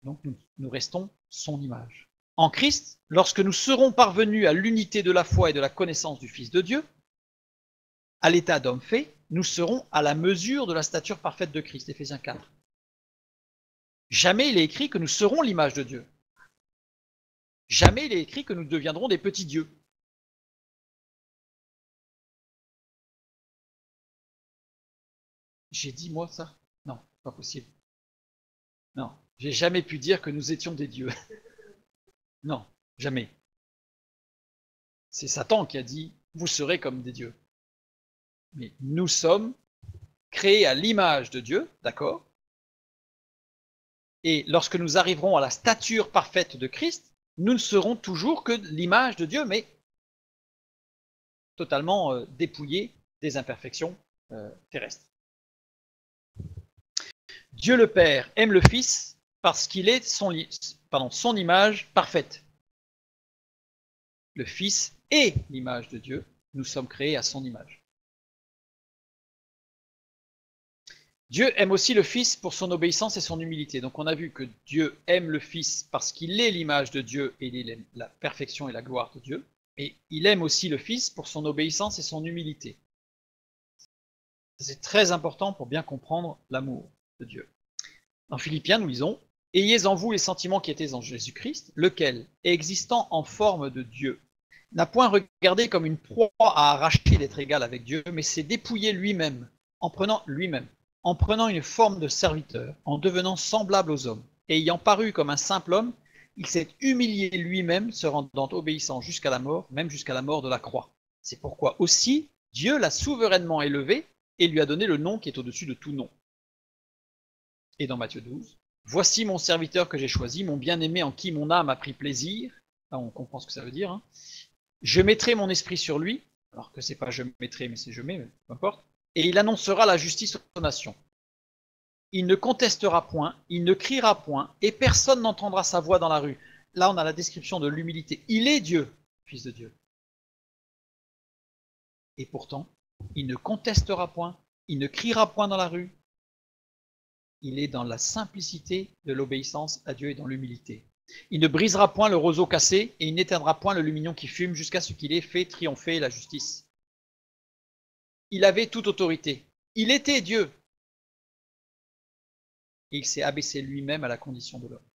Donc nous restons son image. En Christ, lorsque nous serons parvenus à l'unité de la foi et de la connaissance du Fils de Dieu, à l'état d'homme fait, nous serons à la mesure de la stature parfaite de Christ, Éphésiens 4. Jamais il est écrit que nous serons l'image de Dieu. Jamais il est écrit que nous deviendrons des petits dieux. J'ai dit moi ça? Non, pas possible. Non, j'ai jamais pu dire que nous étions des dieux. Non, jamais. C'est Satan qui a dit vous serez comme des dieux. Mais nous sommes créés à l'image de Dieu, d'accord? Et lorsque nous arriverons à la stature parfaite de Christ, nous ne serons toujours que l'image de Dieu, mais totalement dépouillés des imperfections terrestres. Dieu le Père aime le Fils parce qu'il est son image parfaite. Le Fils est l'image de Dieu, nous sommes créés à son image. Dieu aime aussi le Fils pour son obéissance et son humilité. Donc on a vu que Dieu aime le Fils parce qu'il est l'image de Dieu et il est la perfection et la gloire de Dieu. Et il aime aussi le Fils pour son obéissance et son humilité. C'est très important pour bien comprendre l'amour de Dieu. Dans Philippiens, nous lisons « Ayez en vous les sentiments qui étaient en Jésus-Christ, lequel, existant en forme de Dieu, n'a point regardé comme une proie à arracher d'être égal avec Dieu, mais s'est dépouillé lui-même, en prenant une forme de serviteur, en devenant semblable aux hommes, et ayant paru comme un simple homme, il s'est humilié lui-même, se rendant obéissant jusqu'à la mort, même jusqu'à la mort de la croix. C'est pourquoi aussi Dieu l'a souverainement élevé et lui a donné le nom qui est au-dessus de tout nom. » Et dans Matthieu 12, « Voici mon serviteur que j'ai choisi, mon bien-aimé en qui mon âme a pris plaisir. » Là, on comprend ce que ça veut dire. Hein. « Je mettrai mon esprit sur lui. » Alors que c'est pas je mettrai, mais c'est je mets, mais peu importe. « Et il annoncera la justice aux nations. Il ne contestera point, il ne criera point, et personne n'entendra sa voix dans la rue. » Là, on a la description de l'humilité. Il est Dieu, Fils de Dieu. Et pourtant, il ne contestera point, il ne criera point dans la rue. Il est dans la simplicité de l'obéissance à Dieu et dans l'humilité. Il ne brisera point le roseau cassé et il n'éteindra point le lumignon qui fume jusqu'à ce qu'il ait fait triompher la justice. Il avait toute autorité. Il était Dieu. Et il s'est abaissé lui-même à la condition de l'homme.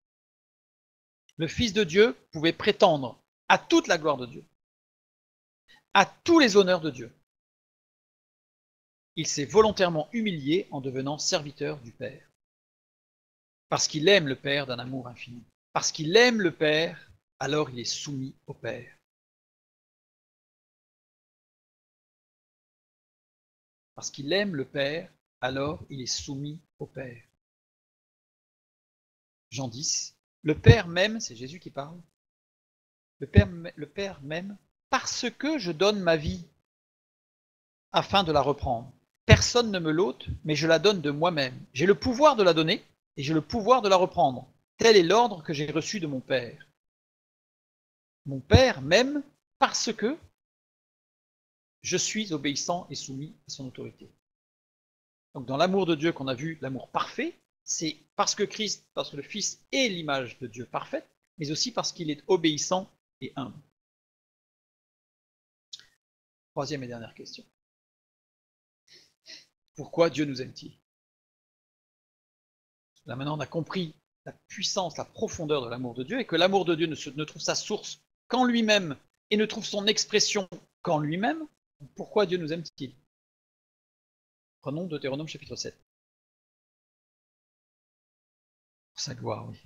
Le Fils de Dieu pouvait prétendre à toute la gloire de Dieu, à tous les honneurs de Dieu. Il s'est volontairement humilié en devenant serviteur du Père. Parce qu'il aime le Père d'un amour infini. Parce qu'il aime le Père, alors il est soumis au Père. Parce qu'il aime le Père, alors il est soumis au Père. Jean 10, le Père m'aime, c'est Jésus qui parle, le Père m'aime parce que je donne ma vie afin de la reprendre. Personne ne me l'ôte, mais je la donne de moi-même. J'ai le pouvoir de la donner et j'ai le pouvoir de la reprendre. Tel est l'ordre que j'ai reçu de mon Père. Mon Père m'aime parce que je suis obéissant et soumis à son autorité. Donc dans l'amour de Dieu qu'on a vu, l'amour parfait, c'est parce que Christ, parce que le Fils est l'image de Dieu parfaite, mais aussi parce qu'il est obéissant et humble. Troisième et dernière question. Pourquoi Dieu nous aime-t-il? Là maintenant on a compris la puissance, la profondeur de l'amour de Dieu, et que l'amour de Dieu ne trouve sa source qu'en lui-même, et ne trouve son expression qu'en lui-même. Pourquoi Dieu nous aime-t-il? Prenons Deutéronome chapitre 7. Pour sa gloire, oui.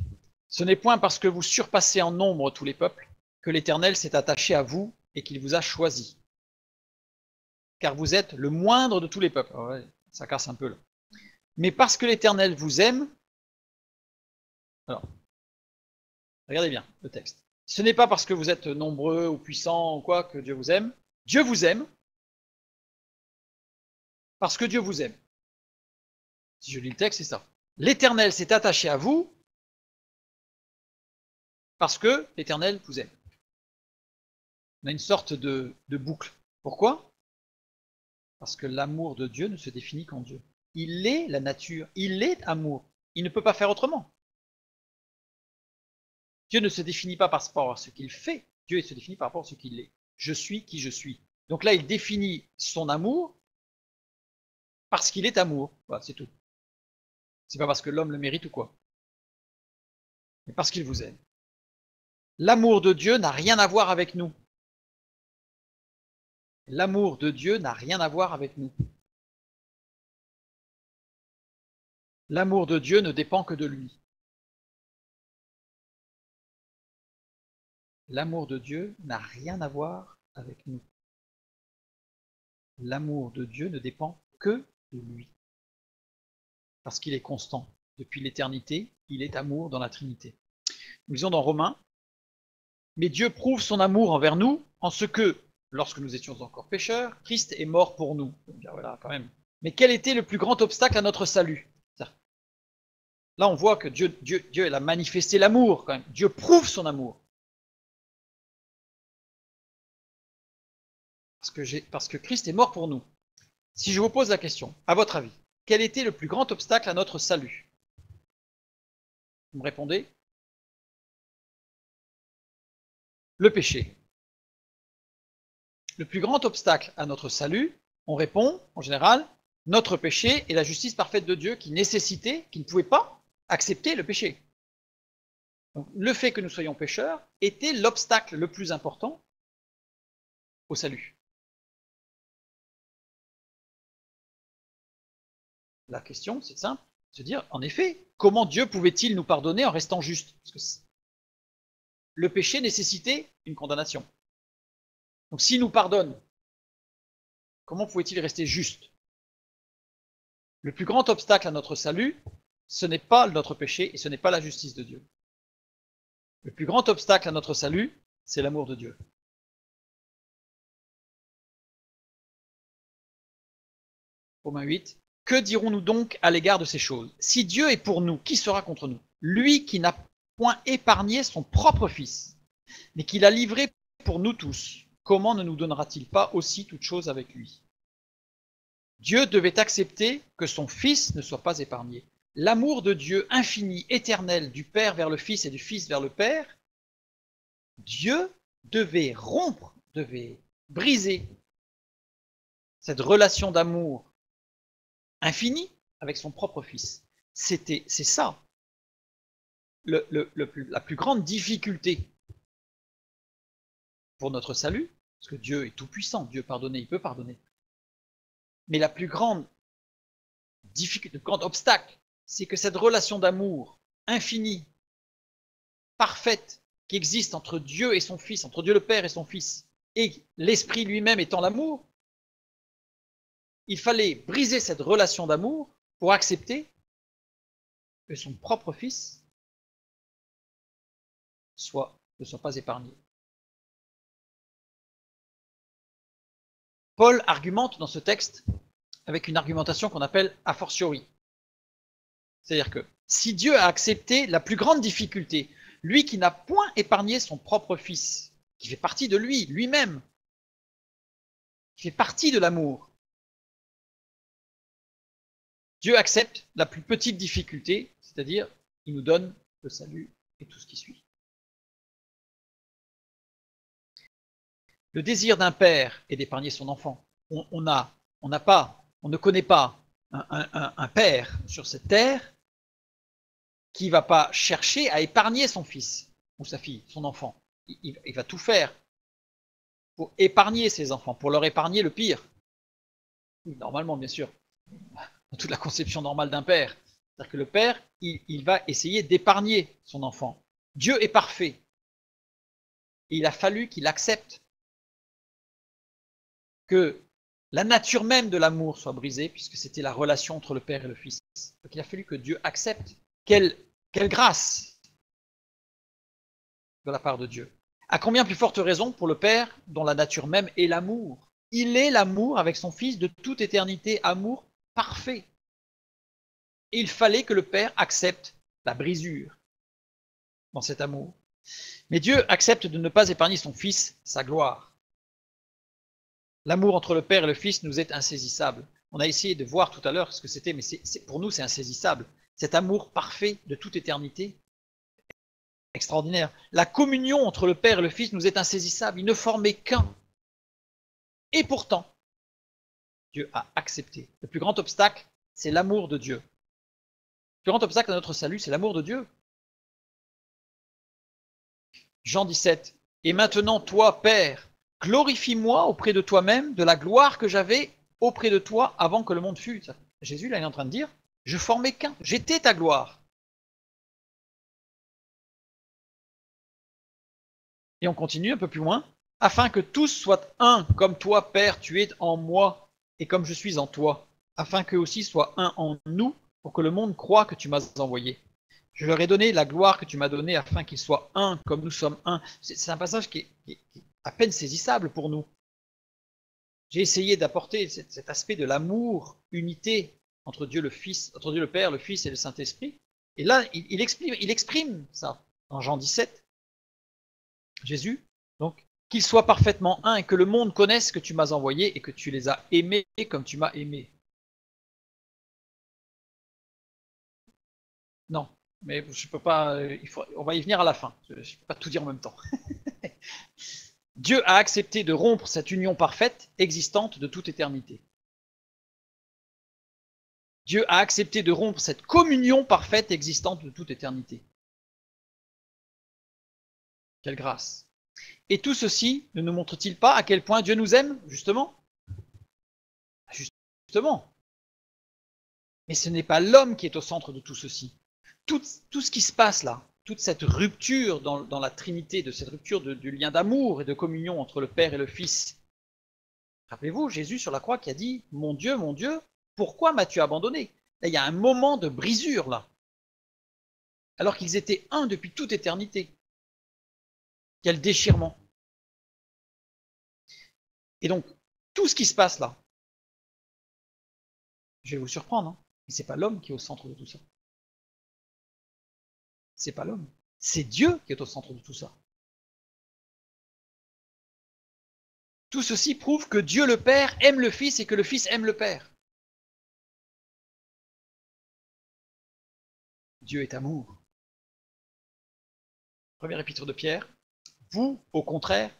Ce n'est point parce que vous surpassez en nombre tous les peuples que l'Éternel s'est attaché à vous et qu'il vous a choisi. Car vous êtes le moindre de tous les peuples. Oh ouais, ça casse un peu là. Mais parce que l'Éternel vous aime, alors, regardez bien le texte. Ce n'est pas parce que vous êtes nombreux ou puissants ou quoi que Dieu vous aime. Dieu vous aime parce que Dieu vous aime. Si je lis le texte, c'est ça. L'Éternel s'est attaché à vous parce que l'Éternel vous aime. On a une sorte de boucle. Pourquoi? Parce que l'amour de Dieu ne se définit qu'en Dieu. Il est la nature, il est amour. Il ne peut pas faire autrement. Dieu ne se définit pas par rapport à ce qu'il fait, Dieu se définit par rapport à ce qu'il est. Je suis qui je suis. Donc là, il définit son amour parce qu'il est amour. Voilà, c'est tout. C'est pas parce que l'homme le mérite ou quoi. mais parce qu'il vous aime. L'amour de Dieu n'a rien à voir avec nous. L'amour de Dieu n'a rien à voir avec nous. L'amour de Dieu ne dépend que de lui. L'amour de Dieu n'a rien à voir avec nous. L'amour de Dieu ne dépend que de lui. Parce qu'il est constant. Depuis l'éternité, il est amour dans la Trinité. Nous lisons dans Romains, « Mais Dieu prouve son amour envers nous en ce que, lorsque nous étions encore pécheurs, Christ est mort pour nous. » Voilà, quand même. Mais quel était le plus grand obstacle à notre salut? Là, on voit que Dieu il a manifesté l'amour, quand même. Dieu prouve son amour. Parce que Christ est mort pour nous. Si je vous pose la question, à votre avis, quel était le plus grand obstacle à notre salut? Vous me répondez? Le péché. Le plus grand obstacle à notre salut, on répond, en général, notre péché et la justice parfaite de Dieu qui nécessitait, qui ne pouvait pas accepter le péché. Donc, le fait que nous soyons pécheurs était l'obstacle le plus important au salut. La question, c'est simple, se dire, en effet, comment Dieu pouvait-il nous pardonner en restant juste? Parce que le péché nécessitait une condamnation. Donc s'il nous pardonne, comment pouvait-il rester juste? Le plus grand obstacle à notre salut, ce n'est pas notre péché et ce n'est pas la justice de Dieu. Le plus grand obstacle à notre salut, c'est l'amour de Dieu. Romains 8. Que dirons-nous donc à l'égard de ces choses? Si Dieu est pour nous, qui sera contre nous? Lui qui n'a point épargné son propre Fils, mais qui l'a livré pour nous tous, comment ne nous donnera-t-il pas aussi toutes choses avec lui? Dieu devait accepter que son Fils ne soit pas épargné. L'amour de Dieu infini, éternel, du Père vers le Fils et du Fils vers le Père, Dieu devait rompre, devait briser cette relation d'amour infini avec son propre Fils. C'est ça la plus grande difficulté pour notre salut, parce que Dieu est tout puissant, Dieu pardonner, il peut pardonner. Mais la plus grande difficulté, le grand obstacle, c'est que cette relation d'amour infinie, parfaite, qui existe entre Dieu et son Fils, entre Dieu le Père et son Fils, et l'Esprit lui-même étant l'amour, il fallait briser cette relation d'amour pour accepter que son propre Fils ne soit pas épargné. Paul argumente dans ce texte avec une argumentation qu'on appelle a fortiori. C'est-à-dire que si Dieu a accepté la plus grande difficulté, lui qui n'a point épargné son propre Fils, qui fait partie de lui, lui-même, qui fait partie de l'amour, Dieu accepte la plus petite difficulté, c'est-à-dire il nous donne le salut et tout ce qui suit. Le désir d'un père est d'épargner son enfant. On ne connaît pas un père sur cette terre qui ne va pas chercher à épargner son fils ou sa fille, son enfant. Il va tout faire pour épargner ses enfants, pour leur épargner le pire. Normalement, bien sûr, dans toute la conception normale d'un père. C'est-à-dire que le père, il va essayer d'épargner son enfant. Dieu est parfait. Et il a fallu qu'il accepte que la nature même de l'amour soit brisée, puisque c'était la relation entre le Père et le Fils. Donc il a fallu que Dieu accepte. Quelle grâce de la part de Dieu. À combien plus forte raison pour le Père, dont la nature même est l'amour. Il est l'amour avec son Fils de toute éternité, amour parfait. Et il fallait que le Père accepte la brisure dans cet amour. Mais Dieu accepte de ne pas épargner son Fils, sa gloire. L'amour entre le Père et le Fils nous est insaisissable. On a essayé de voir tout à l'heure ce que c'était, mais pour nous c'est insaisissable. Cet amour parfait de toute éternité, extraordinaire. La communion entre le Père et le Fils nous est insaisissable. Ils ne formaient qu'un. Et pourtant, Dieu a accepté. Le plus grand obstacle, c'est l'amour de Dieu. Le plus grand obstacle à notre salut, c'est l'amour de Dieu. Jean 17. Et maintenant, toi, Père, glorifie-moi auprès de toi-même de la gloire que j'avais auprès de toi avant que le monde fût. Jésus, là, il est en train de dire, je formais qu'un, j'étais ta gloire. Et on continue un peu plus loin, afin que tous soient un, comme toi, Père, tu es en moi, et comme je suis en toi, afin qu'eux aussi soient un en nous, pour que le monde croie que tu m'as envoyé. Je leur ai donné la gloire que tu m'as donnée, afin qu'ils soient un, comme nous sommes un. C'est un passage qui est à peine saisissable pour nous. J'ai essayé d'apporter cet aspect de l'amour, unité entre Dieu le Fils, entre Dieu le Père, le Fils et le Saint-Esprit. Et là, il exprime ça dans Jean 17. Jésus, donc, qu'ils soient parfaitement un et que le monde connaisse que tu m'as envoyé et que tu les as aimés comme tu m'as aimé. Non, mais je peux pas. On va y venir à la fin. Je ne peux pas tout dire en même temps. Dieu a accepté de rompre cette union parfaite existante de toute éternité. Dieu a accepté de rompre cette communion parfaite existante de toute éternité. Quelle grâce! Et tout ceci ne nous montre-t-il pas à quel point Dieu nous aime, justement? Justement. Mais ce n'est pas l'homme qui est au centre de tout ceci. Tout ce qui se passe là, toute cette rupture dans la Trinité, de cette rupture du lien d'amour et de communion entre le Père et le Fils. Rappelez-vous, Jésus sur la croix qui a dit « Mon Dieu, pourquoi m'as-tu abandonné ?» Là, il y a un moment de brisure là. Alors qu'ils étaient un depuis toute éternité. Quel déchirement. Et donc, tout ce qui se passe là, je vais vous surprendre, hein, mais c'est pas l'homme qui est au centre de tout ça. C'est pas l'homme. C'est Dieu qui est au centre de tout ça. Tout ceci prouve que Dieu le Père aime le Fils et que le Fils aime le Père. Dieu est amour. Premier épître de Pierre. Vous, au contraire,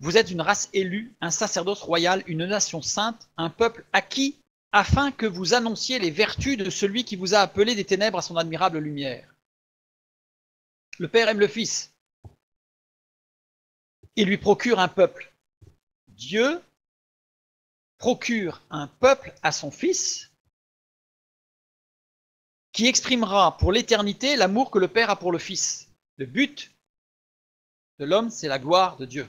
vous êtes une race élue, un sacerdoce royal, une nation sainte, un peuple acquis, afin que vous annonciez les vertus de celui qui vous a appelé des ténèbres à son admirable lumière. Le Père aime le Fils. Il lui procure un peuple. Dieu procure un peuple à son Fils qui exprimera pour l'éternité l'amour que le Père a pour le Fils. Le but de l'homme, c'est la gloire de Dieu.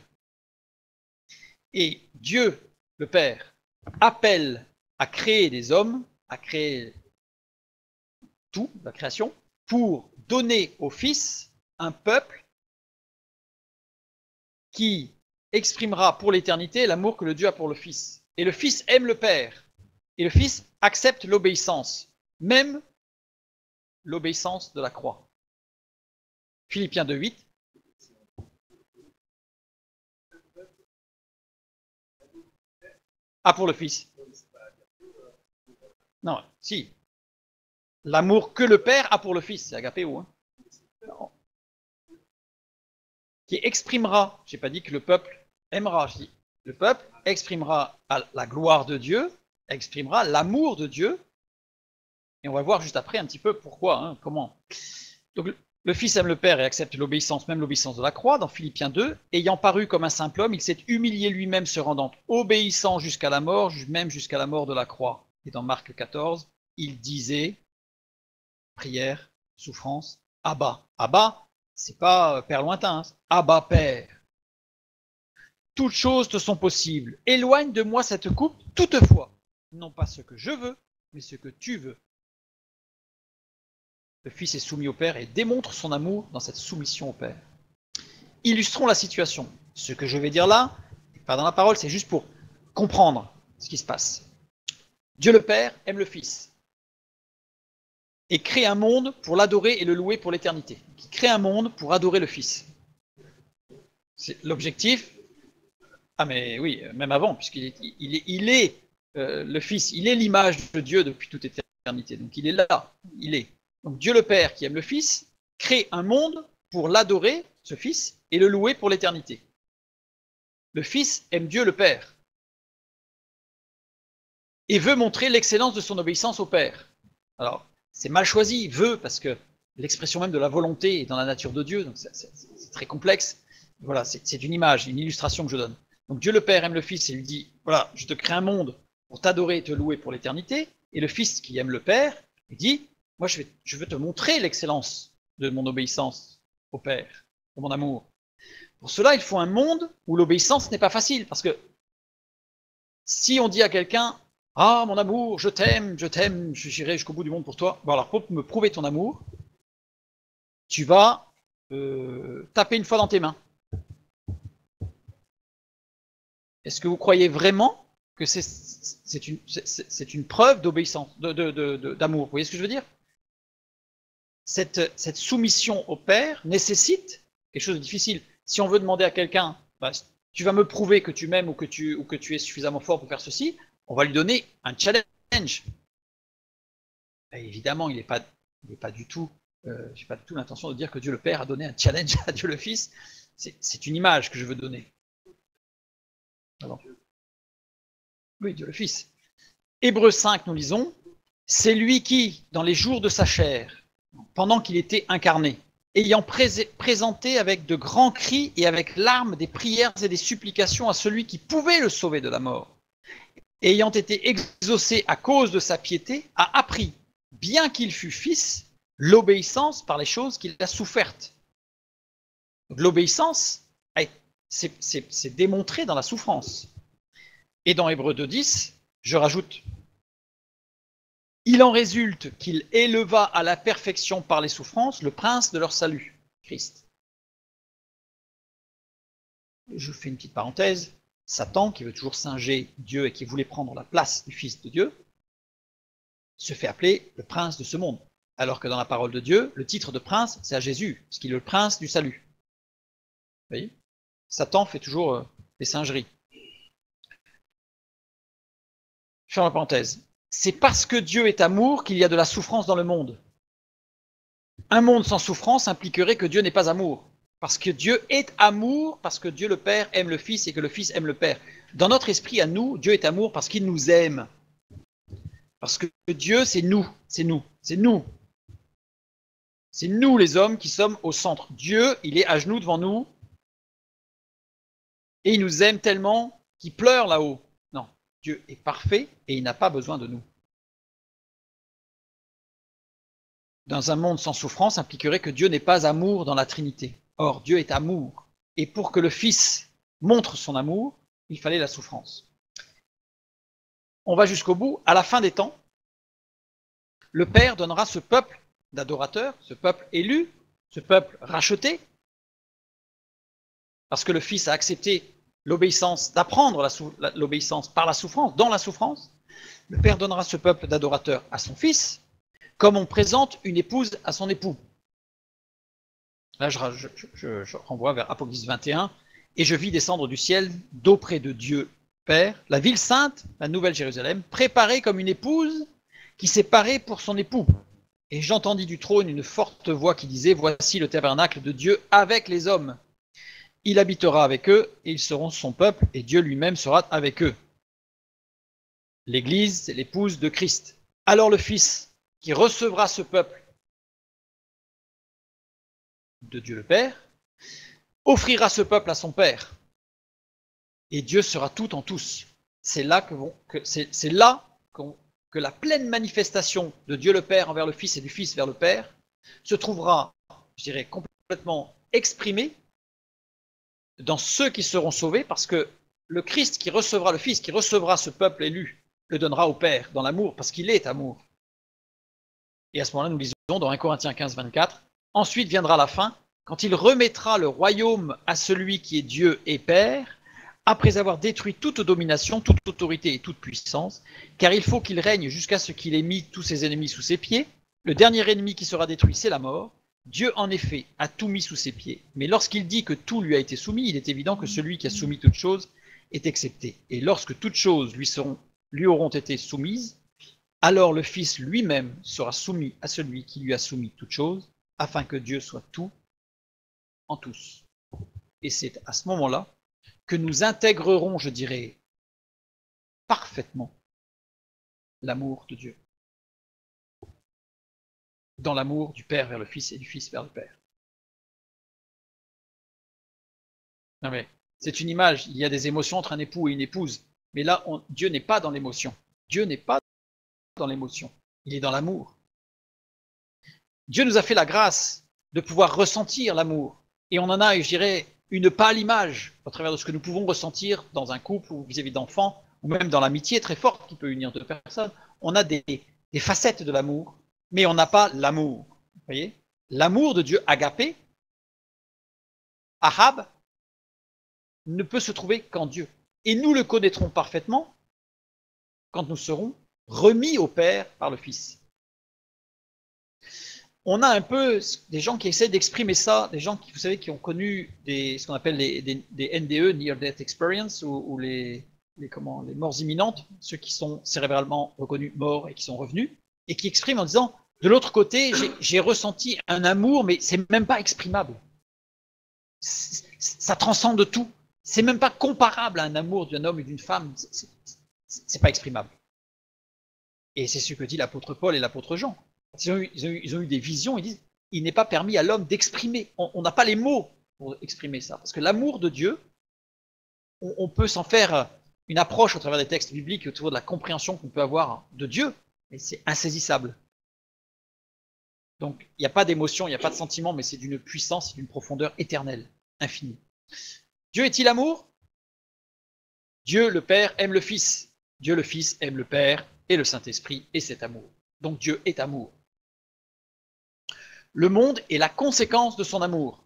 Et Dieu, le Père, appelle à créer des hommes, à créer tout, la création, pour donner au Fils un peuple qui exprimera pour l'éternité l'amour que le Dieu a pour le Fils. Et le Fils aime le Père. Et le Fils accepte l'obéissance, même l'obéissance de la croix. Philippiens 2,8. Ah, pour le Fils. Non, si. L'amour que le Père a pour le Fils, c'est agapéo. Hein. Qui exprimera, je n'ai pas dit que le peuple aimera, je dis, le peuple exprimera la gloire de Dieu, exprimera l'amour de Dieu, et on va voir juste après un petit peu pourquoi, hein, comment. Donc le Fils aime le Père et accepte l'obéissance, même l'obéissance de la croix, dans Philippiens 2, ayant paru comme un simple homme, il s'est humilié lui-même, se rendant obéissant jusqu'à la mort, même jusqu'à la mort de la croix. Et dans Marc 14, il disait, prière, souffrance, Abba. Abba, c'est pas Père lointain, hein, Abba Père. Toutes choses te sont possibles. Éloigne de moi cette coupe, toutefois, non pas ce que je veux, mais ce que tu veux. Le Fils est soumis au Père et démontre son amour dans cette soumission au Père. Illustrons la situation. Ce que je vais dire là, pas dans la parole, c'est juste pour comprendre ce qui se passe. Dieu le Père aime le Fils et crée un monde pour l'adorer et le louer pour l'éternité. Il crée un monde pour adorer le Fils. C'est l'objectif. Ah mais oui, même avant, puisqu'il est le Fils, il est l'image de Dieu depuis toute éternité. Donc il est là, il est. Donc Dieu le Père qui aime le Fils crée un monde pour l'adorer, ce Fils, et le louer pour l'éternité. Le Fils aime Dieu le Père et veut montrer l'excellence de son obéissance au Père. Alors, c'est mal choisi, veut, parce que l'expression même de la volonté est dans la nature de Dieu, donc c'est très complexe. Voilà, c'est une image, une illustration que je donne. Donc Dieu le Père aime le Fils et lui dit, voilà, je te crée un monde pour t'adorer et te louer pour l'éternité. Et le Fils qui aime le Père, il dit, moi je veux te montrer l'excellence de mon obéissance au Père, de mon amour. Pour cela, il faut un monde où l'obéissance n'est pas facile, parce que si on dit à quelqu'un, ah mon amour, je t'aime, j'irai jusqu'au bout du monde pour toi, bon alors pour me prouver ton amour, tu vas taper une fois dans tes mains. Est-ce que vous croyez vraiment que c'est une preuve d'obéissance, d'amour? Vous voyez ce que je veux dire? Cette soumission au Père nécessite quelque chose de difficile. Si on veut demander à quelqu'un, bah, tu vas me prouver que tu m'aimes ou que tu es suffisamment fort pour faire ceci, on va lui donner un challenge. Et évidemment, il n'est pas du tout, j'ai pas du tout l'intention de dire que Dieu le Père a donné un challenge à Dieu le Fils. C'est une image que je veux donner. Pardon. Oui, Dieu le Fils. Hébreux 5, nous lisons, c'est lui qui, dans les jours de sa chair, pendant qu'il était incarné, ayant présenté avec de grands cris et avec larmes des prières et des supplications à celui qui pouvait le sauver de la mort, ayant été exaucé à cause de sa piété, a appris, bien qu'il fût fils, l'obéissance par les choses qu'il a souffertes. L'obéissance, c'est démontré dans la souffrance. Et dans Hébreux 2.10, je rajoute, il en résulte qu'il éleva à la perfection par les souffrances le prince de leur salut, Christ. Je fais une petite parenthèse. Satan, qui veut toujours singer Dieu et qui voulait prendre la place du Fils de Dieu, se fait appeler le prince de ce monde. Alors que dans la parole de Dieu, le titre de prince, c'est à Jésus, parce qu'il est le prince du salut. Vous voyez? Satan fait toujours des singeries. Je ferme la parenthèse. C'est parce que Dieu est amour qu'il y a de la souffrance dans le monde. Un monde sans souffrance impliquerait que Dieu n'est pas amour. Parce que Dieu est amour, parce que Dieu le Père aime le Fils et que le Fils aime le Père. Dans notre esprit à nous, Dieu est amour parce qu'il nous aime. Parce que Dieu, c'est nous, c'est nous, c'est nous. C'est nous les hommes qui sommes au centre. Dieu, il est à genoux devant nous et il nous aime tellement qu'il pleure là-haut. Non, Dieu est parfait et il n'a pas besoin de nous. Dans un monde sans souffrance impliquerait que Dieu n'est pas amour dans la Trinité. Or, Dieu est amour. Et pour que le Fils montre son amour, il fallait la souffrance. On va jusqu'au bout. À la fin des temps, le Père donnera ce peuple d'adorateurs, ce peuple élu, ce peuple racheté, parce que le Fils a accepté l'obéissance, d'apprendre l'obéissance par la souffrance, dans la souffrance. Le Père donnera ce peuple d'adorateurs à son Fils, comme on présente une épouse à son époux. Là, je renvoie vers Apocalypse 21. Et je vis descendre du ciel, d'auprès de Dieu Père, la ville sainte, la nouvelle Jérusalem, préparée comme une épouse qui s'est parée pour son époux. Et j'entendis du trône une forte voix qui disait, voici le tabernacle de Dieu avec les hommes. Il habitera avec eux, et ils seront son peuple, et Dieu lui-même sera avec eux. L'Église, c'est l'épouse de Christ. Alors le Fils, qui recevra ce peuple de Dieu le Père, offrira ce peuple à son Père. Et Dieu sera tout en tous. C'est là que la pleine manifestation de Dieu le Père envers le Fils et du Fils vers le Père se trouvera, je dirais, complètement exprimée dans ceux qui seront sauvés, parce que le Christ qui recevra le Fils, qui recevra ce peuple élu, le donnera au Père dans l'amour, parce qu'il est amour. Et à ce moment-là, nous lisons dans 1 Corinthiens 15, 24, ensuite viendra la fin, quand il remettra le royaume à celui qui est Dieu et Père, après avoir détruit toute domination, toute autorité et toute puissance, car il faut qu'il règne jusqu'à ce qu'il ait mis tous ses ennemis sous ses pieds. Le dernier ennemi qui sera détruit, c'est la mort. Dieu, en effet, a tout mis sous ses pieds. Mais lorsqu'il dit que tout lui a été soumis, il est évident que celui qui a soumis toutes choses est excepté. Et lorsque toutes choses lui auront été soumises, alors le Fils lui-même sera soumis à celui qui lui a soumis toutes choses, afin que Dieu soit tout en tous. Et c'est à ce moment-là que nous intégrerons, je dirais, parfaitement l'amour de Dieu. Dans l'amour du Père vers le Fils et du Fils vers le Père. Non mais c'est une image, il y a des émotions entre un époux et une épouse. Mais là, Dieu n'est pas dans l'émotion. Dieu n'est pas dans l'émotion. Il est dans l'amour. Dieu nous a fait la grâce de pouvoir ressentir l'amour. Et on en a, je dirais, une pâle image au travers de ce que nous pouvons ressentir dans un couple ou vis-à-vis d'enfants, ou même dans l'amitié très forte qui peut unir deux personnes. On a des facettes de l'amour, mais on n'a pas l'amour. Vous voyez? L'amour de Dieu agapé, Ahab, ne peut se trouver qu'en Dieu. Et nous le connaîtrons parfaitement quand nous serons remis au Père par le Fils. On a un peu des gens qui essaient d'exprimer ça, des gens qui, vous savez, qui ont connu ce qu'on appelle des NDE, Near Death Experience, ou les morts imminentes, ceux qui sont cérébralement reconnus morts et qui sont revenus, et qui expriment en disant, de l'autre côté, j'ai ressenti un amour, mais c'est même pas exprimable. Ça transcende tout. C'est même pas comparable à un amour d'un homme et d'une femme. C'est pas exprimable. Et c'est ce que dit l'apôtre Paul et l'apôtre Jean. Ils ont eu des visions, ils disent, il n'est pas permis à l'homme d'exprimer. On n'a pas les mots pour exprimer ça. Parce que l'amour de Dieu, on peut s'en faire une approche au travers des textes bibliques autour de la compréhension qu'on peut avoir de Dieu, mais c'est insaisissable. Donc, il n'y a pas d'émotion, il n'y a pas de sentiment, mais c'est d'une puissance et d'une profondeur éternelle, infinie. Dieu est-il amour? Dieu le Père aime le Fils. Dieu le Fils aime le Père et le Saint-Esprit et cet amour. Donc Dieu est amour. Le monde est la conséquence de son amour.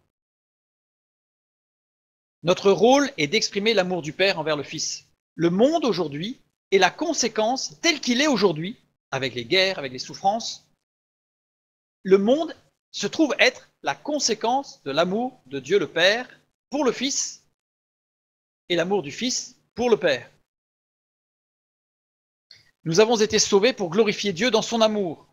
Notre rôle est d'exprimer l'amour du Père envers le Fils. Le monde aujourd'hui est la conséquence, tel qu'il est aujourd'hui, avec les guerres, avec les souffrances. Le monde se trouve être la conséquence de l'amour de Dieu le Père pour le Fils et l'amour du Fils pour le Père. Nous avons été sauvés pour glorifier Dieu dans son amour.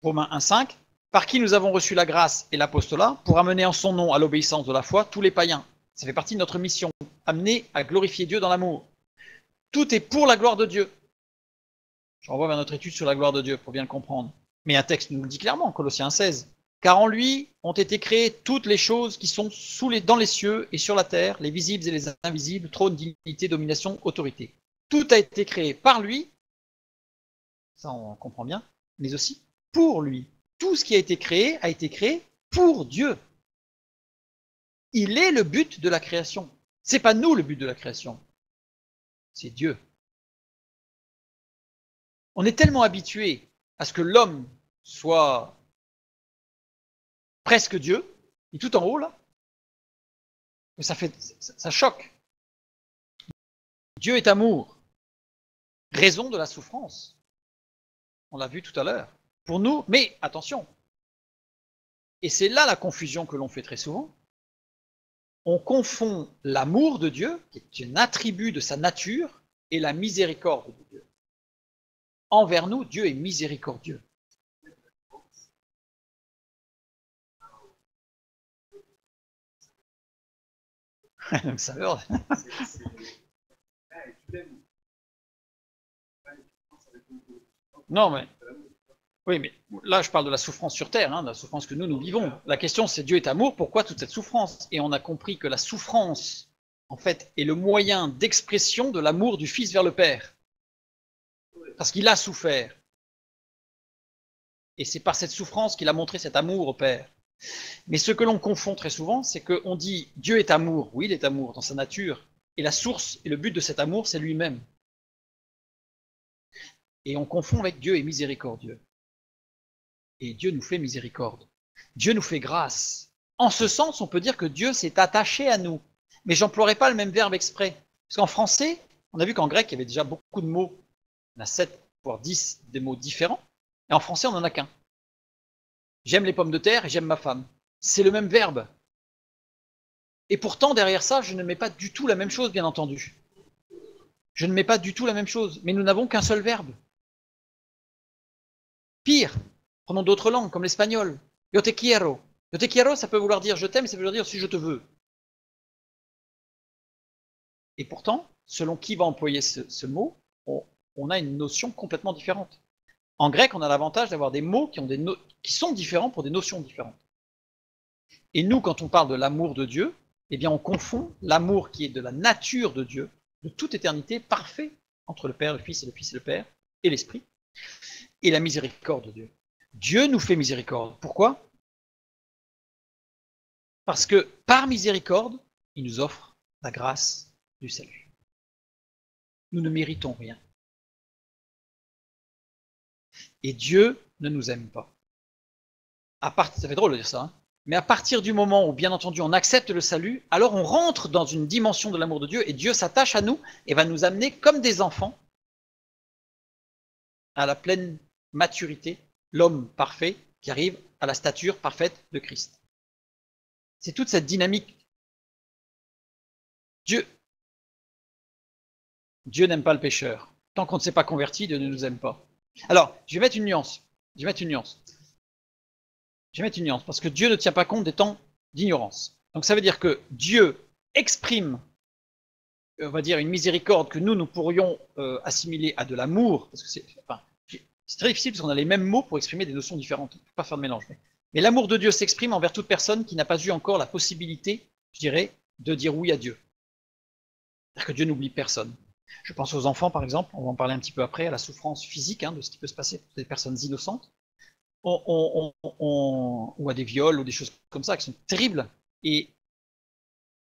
Romains 1,5, par qui nous avons reçu la grâce et l'apostolat pour amener en son nom à l'obéissance de la foi tous les païens. Ça fait partie de notre mission, amener à glorifier Dieu dans l'amour. Tout est pour la gloire de Dieu. Je renvoie vers notre étude sur la gloire de Dieu pour bien le comprendre. Mais un texte nous le dit clairement, Colossiens 16. Car en lui ont été créées toutes les choses qui sont dans les cieux et sur la terre, les visibles et les invisibles, trône, dignité, domination, autorité. Tout a été créé par lui, ça on comprend bien, mais aussi pour lui. Tout ce qui a été créé pour Dieu. Il est le but de la création. C'est pas nous le but de la création, c'est Dieu. On est tellement habitué à ce que l'homme soit presque Dieu, et tout en haut là, que ça choque. Dieu est amour, raison de la souffrance. On l'a vu tout à l'heure. Pour nous, mais attention, et c'est là la confusion que l'on fait très souvent, on confond l'amour de Dieu, qui est un attribut de sa nature, et la miséricorde de Dieu. Envers nous, Dieu est miséricordieux. Ça meurt. Non, mais oui, mais là, je parle de la souffrance sur Terre, de la souffrance que nous vivons. La question, c'est Dieu est amour, pourquoi toute cette souffrance? Et on a compris que la souffrance, en fait, est le moyen d'expression de l'amour du Fils vers le Père. Parce qu'il a souffert. Et c'est par cette souffrance qu'il a montré cet amour au Père. Mais ce que l'on confond très souvent, c'est qu'on dit Dieu est amour. Oui, il est amour dans sa nature. Et la source et le but de cet amour, c'est lui-même. Et on confond avec Dieu est miséricordieux. Et Dieu nous fait miséricorde. Dieu nous fait grâce. En ce sens, on peut dire que Dieu s'est attaché à nous. Mais j'emploierai pas le même verbe exprès. Parce qu'en français, on a vu qu'en grec, il y avait déjà beaucoup de mots. On a 7, voire 10 des mots différents. Et en français, on n'en a qu'un. J'aime les pommes de terre et j'aime ma femme. C'est le même verbe. Et pourtant, derrière ça, je ne mets pas du tout la même chose, bien entendu. Je ne mets pas du tout la même chose. Mais nous n'avons qu'un seul verbe. Pire, prenons d'autres langues, comme l'espagnol. Yo te quiero. Yo te quiero, ça peut vouloir dire je t'aime, ça peut vouloir dire si je te veux. Et pourtant, selon qui va employer ce mot, on a une notion complètement différente. En grec, on a l'avantage d'avoir des mots qui sont différents pour des notions différentes. Et nous, quand on parle de l'amour de Dieu, eh bien on confond l'amour qui est de la nature de Dieu, de toute éternité, parfait, entre le Père, le Fils et le Fils et le Père, et l'Esprit, et la miséricorde de Dieu. Dieu nous fait miséricorde. Pourquoi? Parce que par miséricorde, il nous offre la grâce du salut. Nous ne méritons rien. Et Dieu ne nous aime pas. Ça fait drôle de dire ça, hein, mais à partir du moment où, bien entendu, on accepte le salut, alors on rentre dans une dimension de l'amour de Dieu et Dieu s'attache à nous et va nous amener comme des enfants à la pleine maturité, l'homme parfait qui arrive à la stature parfaite de Christ. C'est toute cette dynamique. Dieu n'aime pas le pécheur. Tant qu'on ne s'est pas converti, Dieu ne nous aime pas. Alors, je vais mettre une nuance. Parce que Dieu ne tient pas compte des temps d'ignorance. Donc ça veut dire que Dieu exprime, on va dire, une miséricorde que nous pourrions assimiler à de l'amour, parce que c'est très difficile parce qu'on a les mêmes mots pour exprimer des notions différentes. Il ne faut pas faire de mélange. Mais l'amour de Dieu s'exprime envers toute personne qui n'a pas eu encore la possibilité, je dirais, de dire oui à Dieu. C'est-à-dire que Dieu n'oublie personne. Je pense aux enfants, par exemple, on va en parler un petit peu après, à la souffrance physique de ce qui peut se passer pour des personnes innocentes, ou à des viols, ou des choses comme ça qui sont terribles. Et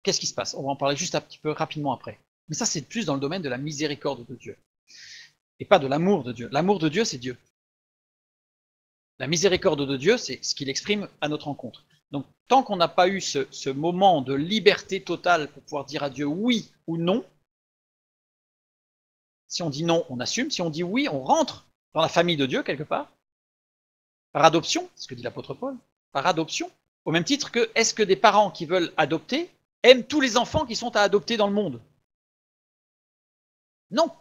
qu'est-ce qui se passe? On va en parler juste un petit peu rapidement après. Mais ça, c'est plus dans le domaine de la miséricorde de Dieu. Et pas de l'amour de Dieu. L'amour de Dieu, c'est Dieu. La miséricorde de Dieu, c'est ce qu'il exprime à notre rencontre. Donc, tant qu'on n'a pas eu ce moment de liberté totale pour pouvoir dire à Dieu oui ou non, si on dit non, on assume. Si on dit oui, on rentre dans la famille de Dieu quelque part. Par adoption, c'est ce que dit l'apôtre Paul. Par adoption. Au même titre que, est-ce que des parents qui veulent adopter aiment tous les enfants qui sont à adopter dans le monde? Non.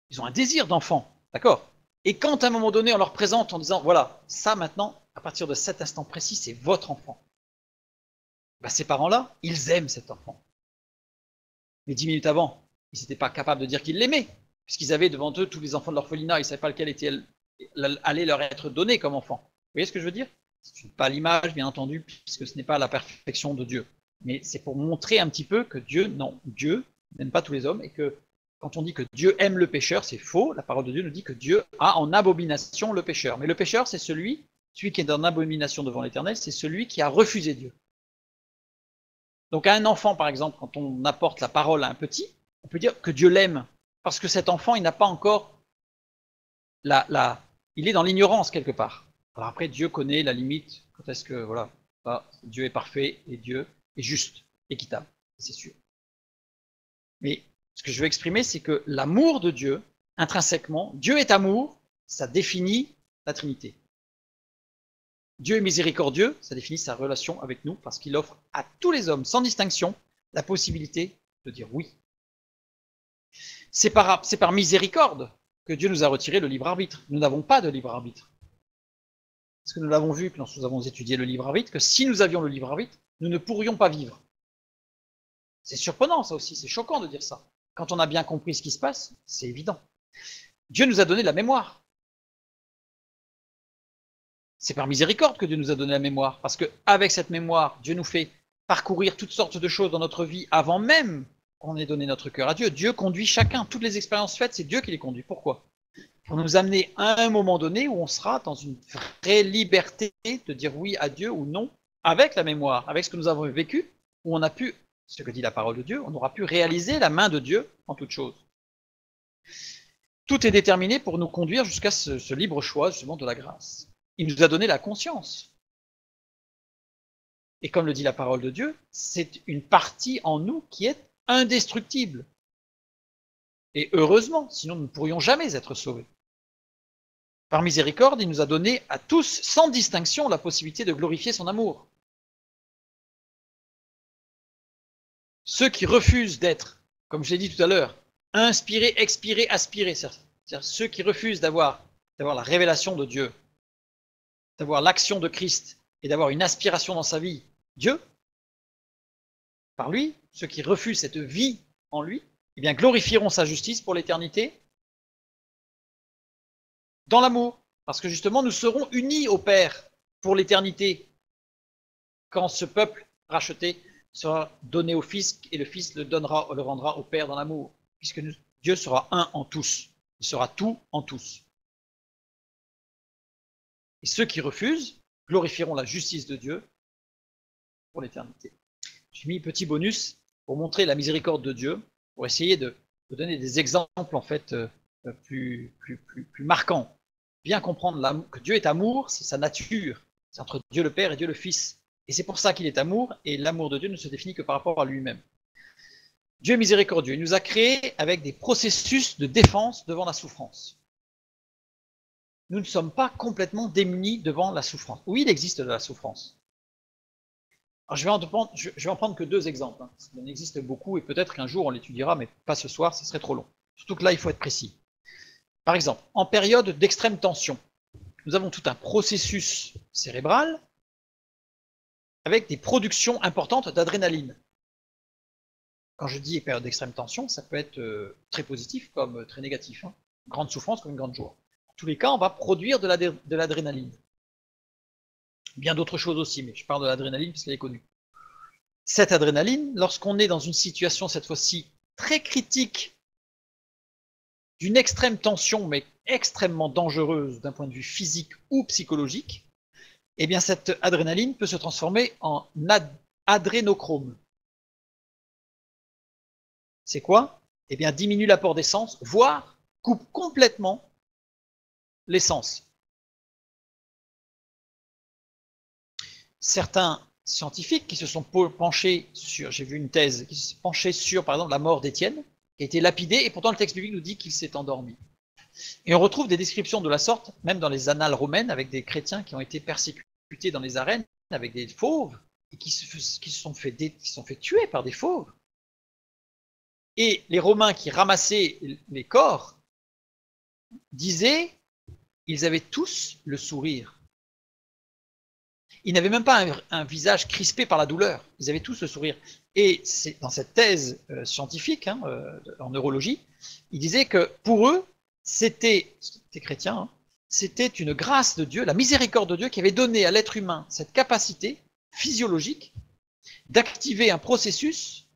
Ils ont un désir d'enfant, d'accord? Et quand à un moment donné on leur présente en disant, voilà, ça maintenant, à partir de cet instant précis, c'est votre enfant. Ben, ces parents-là, ils aiment cet enfant. Mais 10 minutes avant, ils n'étaient pas capables de dire qu'ils l'aimaient, puisqu'ils avaient devant eux tous les enfants de l'orphelinat, ils ne savaient pas lequel allait leur être donné comme enfant. Vous voyez ce que je veux dire? C'est pas l'image, bien entendu, puisque ce n'est pas la perfection de Dieu. Mais c'est pour montrer un petit peu que Dieu n'aime pas tous les hommes, et que quand on dit que Dieu aime le pécheur, c'est faux. La parole de Dieu nous dit que Dieu a en abomination le pécheur. Mais le pécheur, c'est celui qui est en abomination devant l'Éternel, c'est celui qui a refusé Dieu. Donc à un enfant, par exemple, quand on apporte la parole à un petit, on peut dire que Dieu l'aime, parce que cet enfant, il n'a pas encore il est dans l'ignorance quelque part. Alors après, Dieu connaît la limite, quand est-ce que, voilà, Dieu est parfait et Dieu est juste, équitable, c'est sûr. Mais ce que je veux exprimer, c'est que l'amour de Dieu, intrinsèquement, Dieu est amour, ça définit la Trinité. Dieu est miséricordieux, ça définit sa relation avec nous, parce qu'il offre à tous les hommes, sans distinction, la possibilité de dire oui. C'est par miséricorde que Dieu nous a retiré le libre arbitre. Nous n'avons pas de libre arbitre. Parce que nous l'avons vu quand nous avons étudié le libre arbitre, que si nous avions le libre arbitre, nous ne pourrions pas vivre. C'est surprenant ça aussi, c'est choquant de dire ça. Quand on a bien compris ce qui se passe, c'est évident. Dieu nous a donné la mémoire. C'est par miséricorde que Dieu nous a donné la mémoire, parce qu'avec cette mémoire, Dieu nous fait parcourir toutes sortes de choses dans notre vie avant même qu'on ait donné notre cœur à Dieu. Dieu conduit chacun. Toutes les expériences faites, c'est Dieu qui les conduit. Pourquoi? Pour nous amener à un moment donné où on sera dans une vraie liberté de dire oui à Dieu ou non, avec la mémoire, avec ce que nous avons vécu, où on a pu, ce que dit la parole de Dieu, on aura pu réaliser la main de Dieu en toutes choses. Tout est déterminé pour nous conduire jusqu'à ce libre choix, justement, de la grâce. Il nous a donné la conscience. Et comme le dit la parole de Dieu, c'est une partie en nous qui est indestructible. Et heureusement, sinon nous ne pourrions jamais être sauvés. Par miséricorde, il nous a donné à tous, sans distinction, la possibilité de glorifier son amour. Ceux qui refusent d'être, comme je l'ai dit tout à l'heure, inspirés, expirés, aspirés, c'est-à-dire ceux qui refusent d'avoir la révélation de Dieu, d'avoir l'action de Christ et d'avoir une aspiration dans sa vie, Dieu, par lui, ceux qui refusent cette vie en lui, eh bien glorifieront sa justice pour l'éternité dans l'amour. Parce que justement, nous serons unis au Père pour l'éternité quand ce peuple racheté sera donné au Fils et le Fils le rendra au Père dans l'amour, puisque Dieu sera un en tous. Il sera tout en tous. Et ceux qui refusent glorifieront la justice de Dieu pour l'éternité. J'ai mis un petit bonus pour montrer la miséricorde de Dieu, pour essayer de donner des exemples en fait plus marquants. Bien comprendre que Dieu est amour, c'est sa nature. C'est entre Dieu le Père et Dieu le Fils. Et c'est pour ça qu'il est amour, et l'amour de Dieu ne se définit que par rapport à lui-même. Dieu est miséricordieux. Il nous a créés avec des processus de défense devant la souffrance. Nous ne sommes pas complètement démunis devant la souffrance. Oui, il existe de la souffrance. Alors, je vais en prendre que 2 exemples. Il en existe beaucoup, et peut-être qu'un jour on l'étudiera, mais pas ce soir, ce serait trop long. Surtout que là, il faut être précis. Par exemple, en période d'extrême tension, nous avons tout un processus cérébral avec des productions importantes d'adrénaline. Quand je dis période d'extrême tension, ça peut être très positif comme très négatif. Grande souffrance comme une grande joie. En tous les cas, on va produire de l'adrénaline. Bien d'autres choses aussi, mais je parle de l'adrénaline parce qu'elle est connue. Cette adrénaline, lorsqu'on est dans une situation cette fois-ci très critique, d'une extrême tension, mais extrêmement dangereuse d'un point de vue physique ou psychologique, eh bien cette adrénaline peut se transformer en adrénochrome. C'est quoi? Eh bien diminue l'apport d'essence, voire coupe complètement l'essence. Certains scientifiques qui se sont penchés sur, j'ai vu une thèse, qui se sont penchés sur par exemple la mort d'Étienne, qui a été lapidé, et pourtant le texte biblique nous dit qu'il s'est endormi. Et on retrouve des descriptions de la sorte, même dans les annales romaines, avec des chrétiens qui ont été persécutés dans les arènes, avec des fauves, et qui se sont fait tuer par des fauves. Et les Romains qui ramassaient les corps disaient, ils avaient tous le sourire. Ils n'avaient même pas un visage crispé par la douleur, ils avaient tous le sourire. Et c'est dans cette thèse scientifique, en neurologie, ils disaient que pour eux, c'était chrétien, c'était une grâce de Dieu, la miséricorde de Dieu qui avait donné à l'être humain cette capacité physiologique d'activer un processus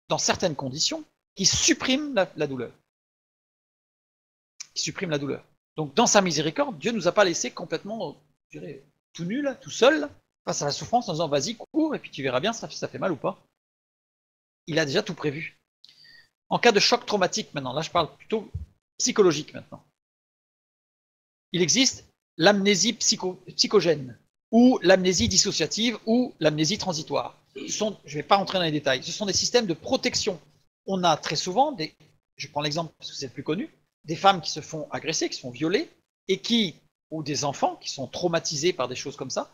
dans certaines conditions qui supprime la douleur. Qui supprime la douleur. Donc dans sa miséricorde, Dieu ne nous a pas laissé complètement, je dirais, tout nul, tout seul, face à la souffrance, en disant vas-y, cours, et puis tu verras bien ça fait mal ou pas. Il a déjà tout prévu. En cas de choc traumatique maintenant, là je parle plutôt psychologique maintenant, il existe l'amnésie psychogène, ou l'amnésie dissociative, ou l'amnésie transitoire. Je ne vais pas rentrer dans les détails. Ce sont des systèmes de protection. On a très souvent, je prends l'exemple parce que c'est le plus connu, des femmes qui se font agresser, qui se font violer, et ou des enfants qui sont traumatisés par des choses comme ça,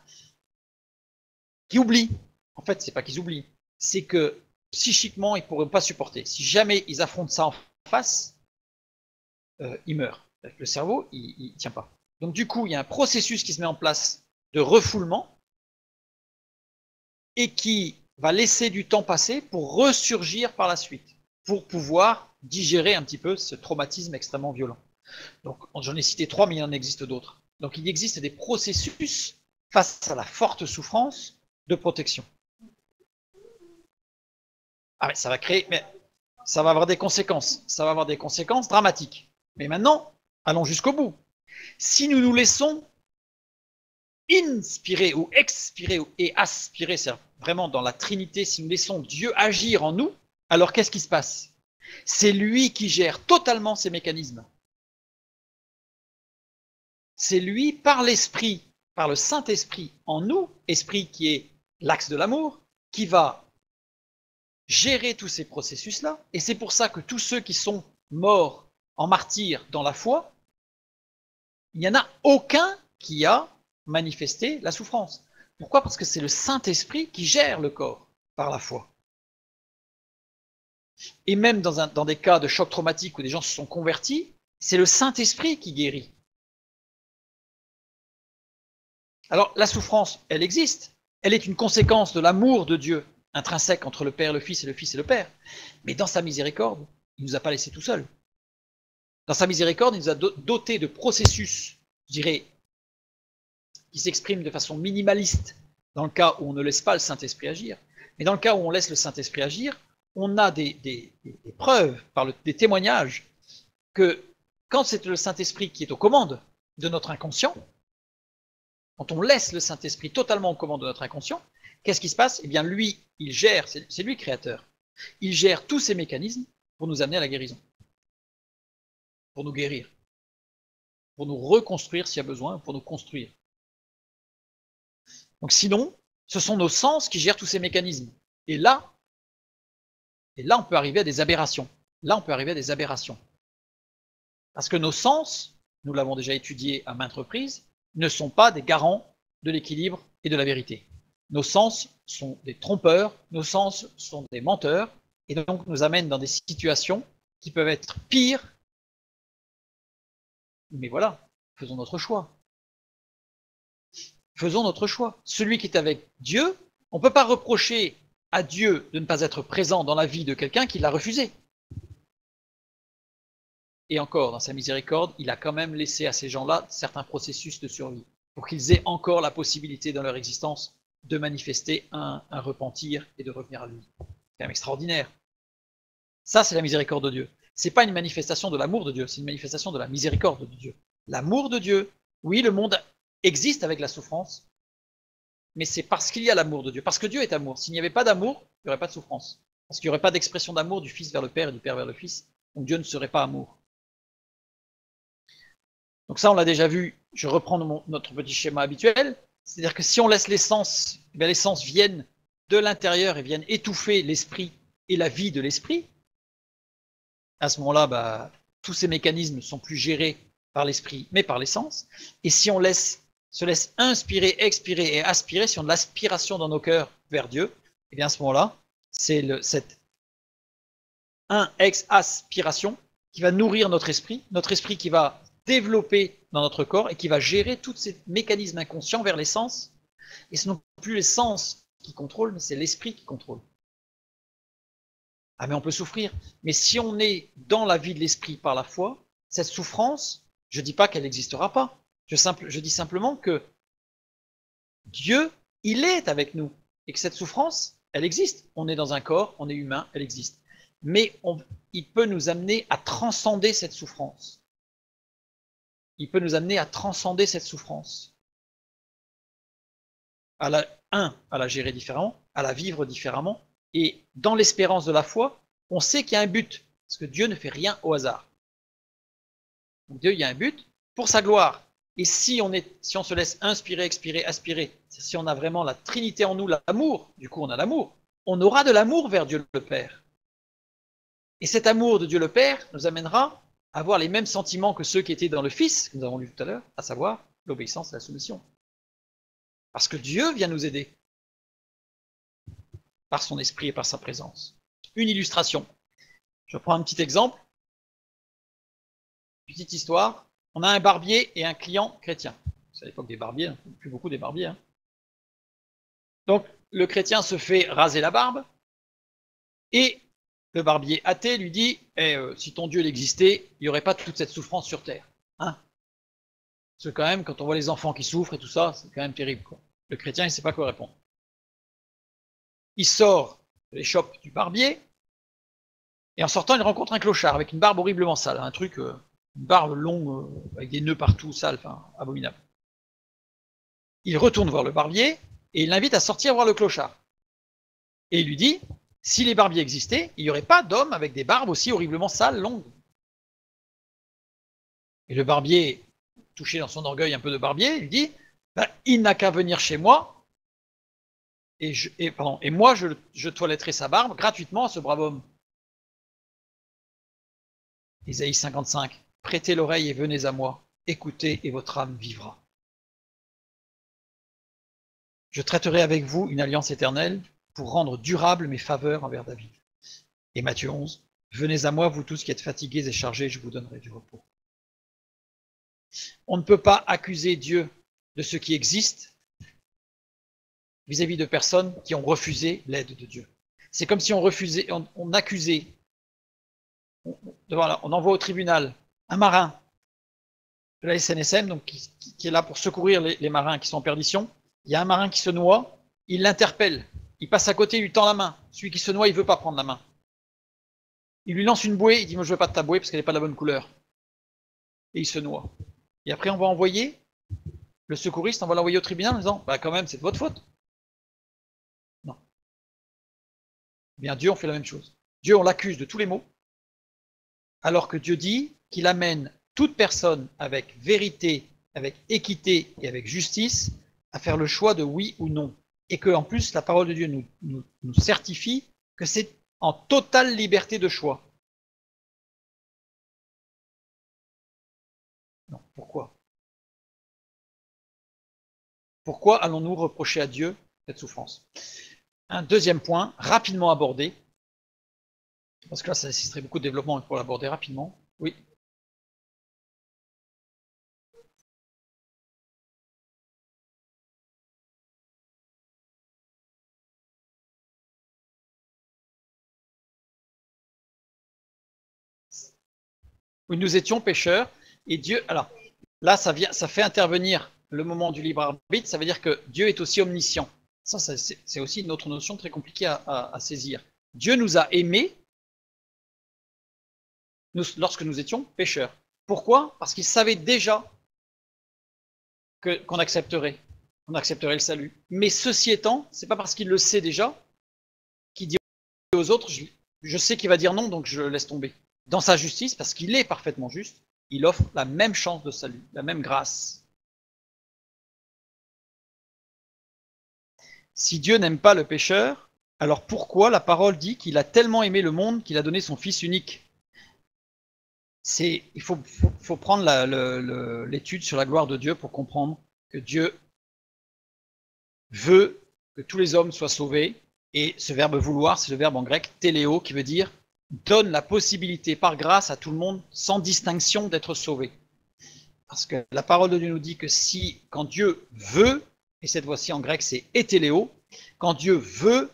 qui oublient. En fait, c'est pas qu'ils oublient, c'est que psychiquement, ils ne pourraient pas supporter. Si jamais ils affrontent ça en face, ils meurent. Le cerveau, il tient pas. Donc du coup, il y a un processus qui se met en place de refoulement et qui va laisser du temps passer pour ressurgir par la suite, pour pouvoir digérer un petit peu ce traumatisme extrêmement violent. Donc j'en ai cité 3, mais il en existe d'autres. Donc il existe des processus face à la forte souffrance de protection. Ah mais ça va créer, mais ça va avoir des conséquences. Ça va avoir des conséquences dramatiques. Mais maintenant, allons jusqu'au bout. Si nous nous laissons inspirer ou expirer et aspirer, c'est vraiment dans la Trinité, si nous laissons Dieu agir en nous, alors qu'est-ce qui se passe? C'est lui qui gère totalement ces mécanismes. C'est lui, par l'Esprit, par le Saint-Esprit en nous, esprit qui est l'axe de l'amour, qui va gérer tous ces processus-là. Et c'est pour ça que tous ceux qui sont morts en martyrs dans la foi, il n'y en a aucun qui a manifesté la souffrance. Pourquoi? Parce que c'est le Saint-Esprit qui gère le corps par la foi. Et même dans des cas de choc traumatique où des gens se sont convertis, c'est le Saint-Esprit qui guérit. Alors la souffrance, elle existe. Elle est une conséquence de l'amour de Dieu intrinsèque entre le Père, le Fils et le Fils et le Père. Mais dans sa miséricorde, il ne nous a pas laissés tout seuls. Dans sa miséricorde, il nous a dotés de processus, je dirais, qui s'expriment de façon minimaliste, dans le cas où on ne laisse pas le Saint-Esprit agir. Mais dans le cas où on laisse le Saint-Esprit agir, on a des preuves, des témoignages, que quand c'est le Saint-Esprit qui est aux commandes de notre inconscient, quand on laisse le Saint-Esprit totalement aux commandes de notre inconscient, qu'est-ce qui se passe? Eh bien, lui, il gère, c'est lui le créateur, il gère tous ces mécanismes pour nous amener à la guérison, pour nous guérir, pour nous reconstruire s'il y a besoin, pour nous construire. Donc sinon, ce sont nos sens qui gèrent tous ces mécanismes. Et là, on peut arriver à des aberrations. Là, on peut arriver à des aberrations. Parce que nos sens, nous l'avons déjà étudié à maintes reprises, ne sont pas des garants de l'équilibre et de la vérité. Nos sens sont des trompeurs, nos sens sont des menteurs, et donc nous amènent dans des situations qui peuvent être pires. Mais voilà, faisons notre choix. Faisons notre choix. Celui qui est avec Dieu, on ne peut pas reprocher à Dieu de ne pas être présent dans la vie de quelqu'un qui l'a refusé. Et encore, dans sa miséricorde, il a quand même laissé à ces gens-là certains processus de survie, pour qu'ils aient encore la possibilité dans leur existence de manifester un repentir et de revenir à lui. C'est quand même extraordinaire. Ça, c'est la miséricorde de Dieu. Ce n'est pas une manifestation de l'amour de Dieu, c'est une manifestation de la miséricorde de Dieu. L'amour de Dieu, oui, le monde existe avec la souffrance, mais c'est parce qu'il y a l'amour de Dieu, parce que Dieu est amour. S'il n'y avait pas d'amour, il n'y aurait pas de souffrance. Parce qu'il n'y aurait pas d'expression d'amour du Fils vers le Père et du Père vers le Fils, donc Dieu ne serait pas amour. Donc ça, on l'a déjà vu, je reprends notre petit schéma habituel, c'est-à-dire que si on laisse les sens viennent de l'intérieur et viennent étouffer l'esprit et la vie de l'esprit, à ce moment-là, tous ces mécanismes ne sont plus gérés par l'esprit, mais par les sens. Et si on se laisse inspirer, expirer et aspirer, si on a de l'aspiration dans nos cœurs vers Dieu, et bien à ce moment-là, c'est cette expiration qui va nourrir notre esprit qui va développer dans notre corps et qui va gérer tous ces mécanismes inconscients vers les sens. Et ce ne sont plus les sens qui contrôlent, mais c'est l'esprit qui contrôle. Ah mais on peut souffrir. Mais si on est dans la vie de l'esprit par la foi, cette souffrance, je ne dis pas qu'elle n'existera pas. Je dis simplement que Dieu, il est avec nous. Et que cette souffrance, elle existe. On est dans un corps, on est humain, elle existe. Mais il peut nous amener à transcender cette souffrance. Il peut nous amener à transcender cette souffrance. À la gérer différemment, à la vivre différemment. Et dans l'espérance de la foi, on sait qu'il y a un but. Parce que Dieu ne fait rien au hasard. Donc Dieu, il y a un but pour sa gloire. Et si on se laisse inspirer, expirer, aspirer, si on a vraiment la Trinité en nous, l'amour, du coup on a l'amour, on aura de l'amour vers Dieu le Père. Et cet amour de Dieu le Père nous amènera à avoir les mêmes sentiments que ceux qui étaient dans le Fils, que nous avons lu tout à l'heure, à savoir l'obéissance et la soumission. Parce que Dieu vient nous aider par son esprit et par sa présence. Une illustration. Je prends un petit exemple. Petite histoire. On a un barbier et un client chrétien. C'est à l'époque des barbiers, hein. Plus beaucoup des barbiers. Hein. Donc, le chrétien se fait raser la barbe et le barbier athée lui dit si ton Dieu existait, il n'y aurait pas toute cette souffrance sur terre. Hein, parce que quand même, quand on voit les enfants qui souffrent et tout ça, c'est quand même terrible. Quoi. Le chrétien, il ne sait pas quoi répondre. Il sort de l'échoppe du barbier et en sortant, il rencontre un clochard avec une barbe horriblement sale. Un truc, une barbe longue, avec des nœuds partout, sale, enfin, abominable. Il retourne voir le barbier et il l'invite à sortir voir le clochard. Et il lui dit si les barbiers existaient, il n'y aurait pas d'hommes avec des barbes aussi horriblement sales, longues. Et le barbier, touché dans son orgueil un peu de barbier, lui dit il n'a qu'à venir chez moi, et moi je toiletterai sa barbe gratuitement à ce brave homme. Ésaïe 55, prêtez l'oreille et venez à moi, écoutez et votre âme vivra. Je traiterai avec vous une alliance éternelle pour rendre durables mes faveurs envers David. Et Matthieu 11, venez à moi, vous tous qui êtes fatigués et chargés, je vous donnerai du repos. On ne peut pas accuser Dieu de ce qui existe vis-à-vis de personnes qui ont refusé l'aide de Dieu. C'est comme si on accusait, on envoie au tribunal un marin de la SNSM, donc qui est là pour secourir les marins qui sont en perdition. Il y a un marin qui se noie, il l'interpelle, il passe à côté, il lui tend la main. Celui qui se noie, il ne veut pas prendre la main. Il lui lance une bouée, il dit moi je veux pas de ta bouée parce qu'elle n'est pas de la bonne couleur. Et il se noie. Et après on va envoyer le secouriste, on va l'envoyer au tribunal en disant bah quand même c'est de votre faute. Non. Bien Dieu on fait la même chose. Dieu on l'accuse de tous les maux, alors que Dieu dit qu'il amène toute personne avec vérité, avec équité et avec justice à faire le choix de oui ou non. Et que en plus la parole de Dieu nous certifie que c'est en totale liberté de choix. Non, pourquoi? Pourquoi allons-nous reprocher à Dieu cette souffrance? Un deuxième point, rapidement abordé, parce que là ça nécessiterait beaucoup de développement pour l'aborder rapidement. Oui. Oui, nous étions pécheurs, et Dieu. Alors, là, ça fait intervenir le moment du libre arbitre, ça veut dire que Dieu est aussi omniscient. Ça c'est aussi une autre notion très compliquée à saisir. Dieu nous a aimés lorsque nous étions pécheurs. Pourquoi? Parce qu'il savait déjà qu'on accepterait le salut. Mais ceci étant, c'est pas parce qu'il le sait déjà qu'il dit aux autres, je sais qu'il va dire non, donc je le laisse tomber. Dans sa justice, parce qu'il est parfaitement juste, il offre la même chance de salut, la même grâce. Si Dieu n'aime pas le pécheur, alors pourquoi la parole dit qu'il a tellement aimé le monde qu'il a donné son Fils unique? Il faut prendre l'étude sur la gloire de Dieu pour comprendre que Dieu veut que tous les hommes soient sauvés. Et ce verbe vouloir, c'est le verbe en grec téléo, qui veut dire donne la possibilité par grâce à tout le monde, sans distinction, d'être sauvé. Parce que la parole de Dieu nous dit que quand Dieu veut, et cette fois-ci en grec c'est étéléo, quand Dieu veut,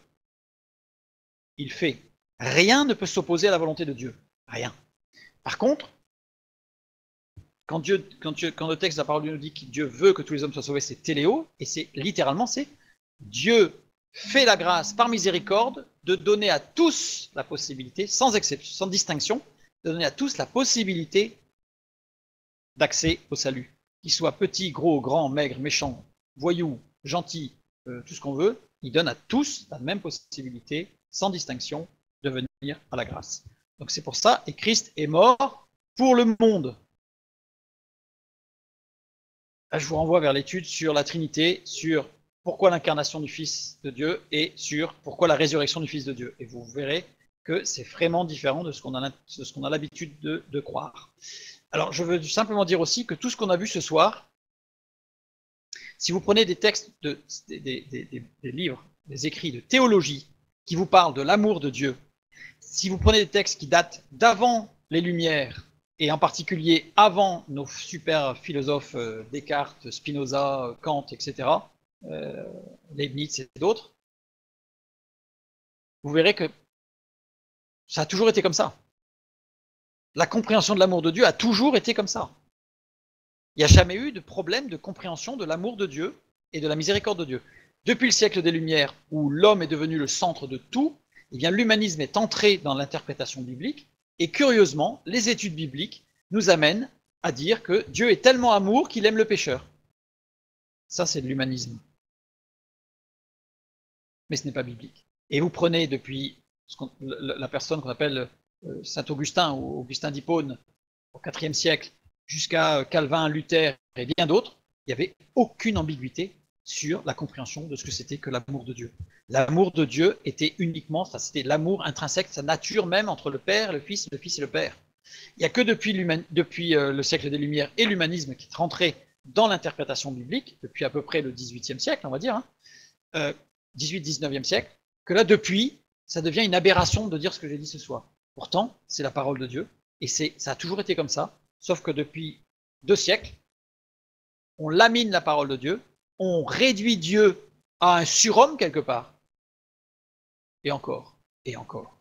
il fait. Rien ne peut s'opposer à la volonté de Dieu. Rien. Par contre, quand le texte de la parole de Dieu nous dit que Dieu veut que tous les hommes soient sauvés, c'est téléo, et c'est littéralement, c'est Dieu fait la grâce par miséricorde de donner à tous la possibilité, sans exception, sans distinction, de donner à tous la possibilité d'accès au salut. Qu'ils soient petits, gros, grands, maigres, méchants, voyous, gentils, tout ce qu'on veut, il donne à tous la même possibilité, sans distinction, de venir à la grâce. Donc c'est pour ça, et Christ est mort pour le monde. Là, je vous renvoie vers l'étude sur la Trinité, sur pourquoi l'incarnation du Fils de Dieu et sur pourquoi la résurrection du Fils de Dieu. Et vous verrez que c'est vraiment différent de ce qu'on a l'habitude de croire. Alors, je veux simplement dire aussi que tout ce qu'on a vu ce soir, si vous prenez des textes, des livres, des écrits de théologie qui vous parlent de l'amour de Dieu, si vous prenez des textes qui datent d'avant les Lumières, et en particulier avant nos super philosophes Descartes, Spinoza, Kant, etc., Leibniz et d'autres, vous verrez que ça a toujours été comme ça. La compréhension de l'amour de Dieu a toujours été comme ça. Il n'y a jamais eu de problème de compréhension de l'amour de Dieu et de la miséricorde de Dieu. Depuis le siècle des Lumières, où l'homme est devenu le centre de tout, eh bien l'humanisme est entré dans l'interprétation biblique, et curieusement, les études bibliques nous amènent à dire que Dieu est tellement amour qu'il aime le pécheur. Ça, c'est de l'humanisme. Mais ce n'est pas biblique. Et vous prenez depuis la personne qu'on appelle Saint Augustin ou Augustin d'Hippone au IVe siècle jusqu'à Calvin, Luther et bien d'autres, il n'y avait aucune ambiguïté sur la compréhension de ce que c'était que l'amour de Dieu. L'amour de Dieu était uniquement, c'était l'amour intrinsèque, sa nature même entre le Père, le Fils et le Père. Il n'y a que depuis le siècle des Lumières et l'humanisme qui est rentré dans l'interprétation biblique, depuis à peu près le XVIIIe siècle, on va dire, 18-19e siècle, que là, depuis, ça devient une aberration de dire ce que j'ai dit ce soir. Pourtant, c'est la parole de Dieu, et ça a toujours été comme ça, sauf que depuis 2 siècles, on lamine la parole de Dieu, on réduit Dieu à un surhomme quelque part. Et encore, et encore.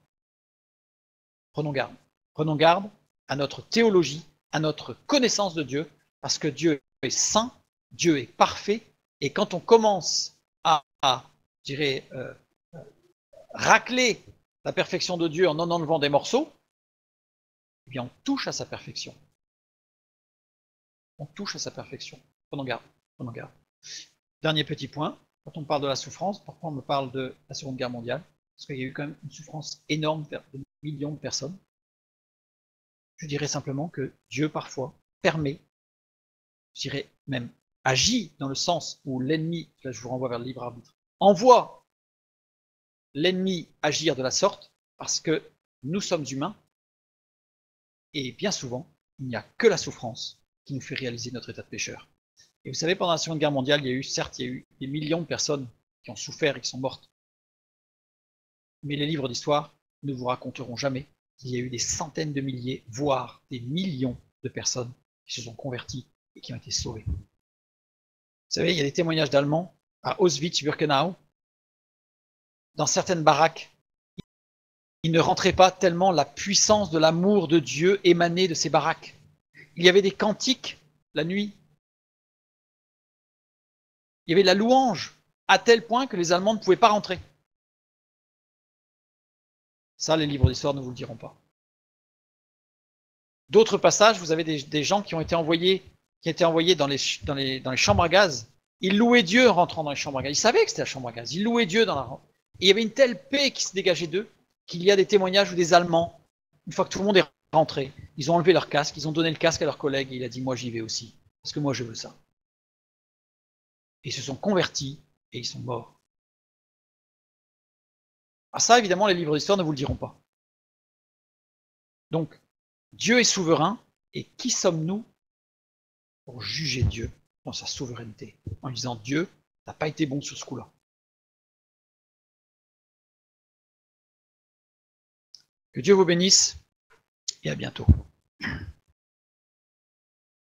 Prenons garde. Prenons garde à notre théologie, à notre connaissance de Dieu, parce que Dieu est saint, Dieu est parfait, et quand on commence à je dirais, racler la perfection de Dieu en enlevant des morceaux, eh bien on touche à sa perfection. On touche à sa perfection. Prenons garde. Prenons garde. Dernier petit point, quand on parle de la souffrance, parfois on me parle de la Seconde Guerre mondiale, parce qu'il y a eu quand même une souffrance énorme de millions de personnes. Je dirais simplement que Dieu parfois permet, je dirais même agit dans le sens où l'ennemi, là je vous renvoie vers le libre arbitre, envoie l'ennemi agir de la sorte parce que nous sommes humains et bien souvent il n'y a que la souffrance qui nous fait réaliser notre état de pécheur. Et vous savez, pendant la Seconde Guerre mondiale, il y a eu des millions de personnes qui ont souffert et qui sont mortes. Mais les livres d'histoire ne vous raconteront jamais qu'il y a eu des centaines de milliers, voire des millions de personnes qui se sont converties et qui ont été sauvées. Vous savez, il y a des témoignages d'Allemands à Auschwitz-Birkenau. Dans certaines baraques, ils ne rentraient pas tellement la puissance de l'amour de Dieu émanait de ces baraques. Il y avait des cantiques la nuit. Il y avait de la louange, à tel point que les Allemands ne pouvaient pas rentrer. Ça, les livres d'histoire ne vous le diront pas. D'autres passages, vous avez des gens qui ont été envoyés dans les chambres à gaz. Ils louaient Dieu en rentrant dans les chambres à gaz. Ils savaient que c'était la chambre à gaz. Ils louaient Dieu dans la... Et il y avait une telle paix qui se dégageait d'eux qu'il y a des témoignages où des Allemands, une fois que tout le monde est rentré, ils ont enlevé leur casque, ils ont donné le casque à leur collègue et il a dit « moi j'y vais aussi, parce que moi je veux ça ». Et ils se sont convertis et ils sont morts. Ah ça, évidemment, les livres d'histoire ne vous le diront pas. Donc, Dieu est souverain, et qui sommes-nous pour juger Dieu dans sa souveraineté, en disant Dieu n'a pas été bon sur ce coup-là. Que Dieu vous bénisse, et à bientôt.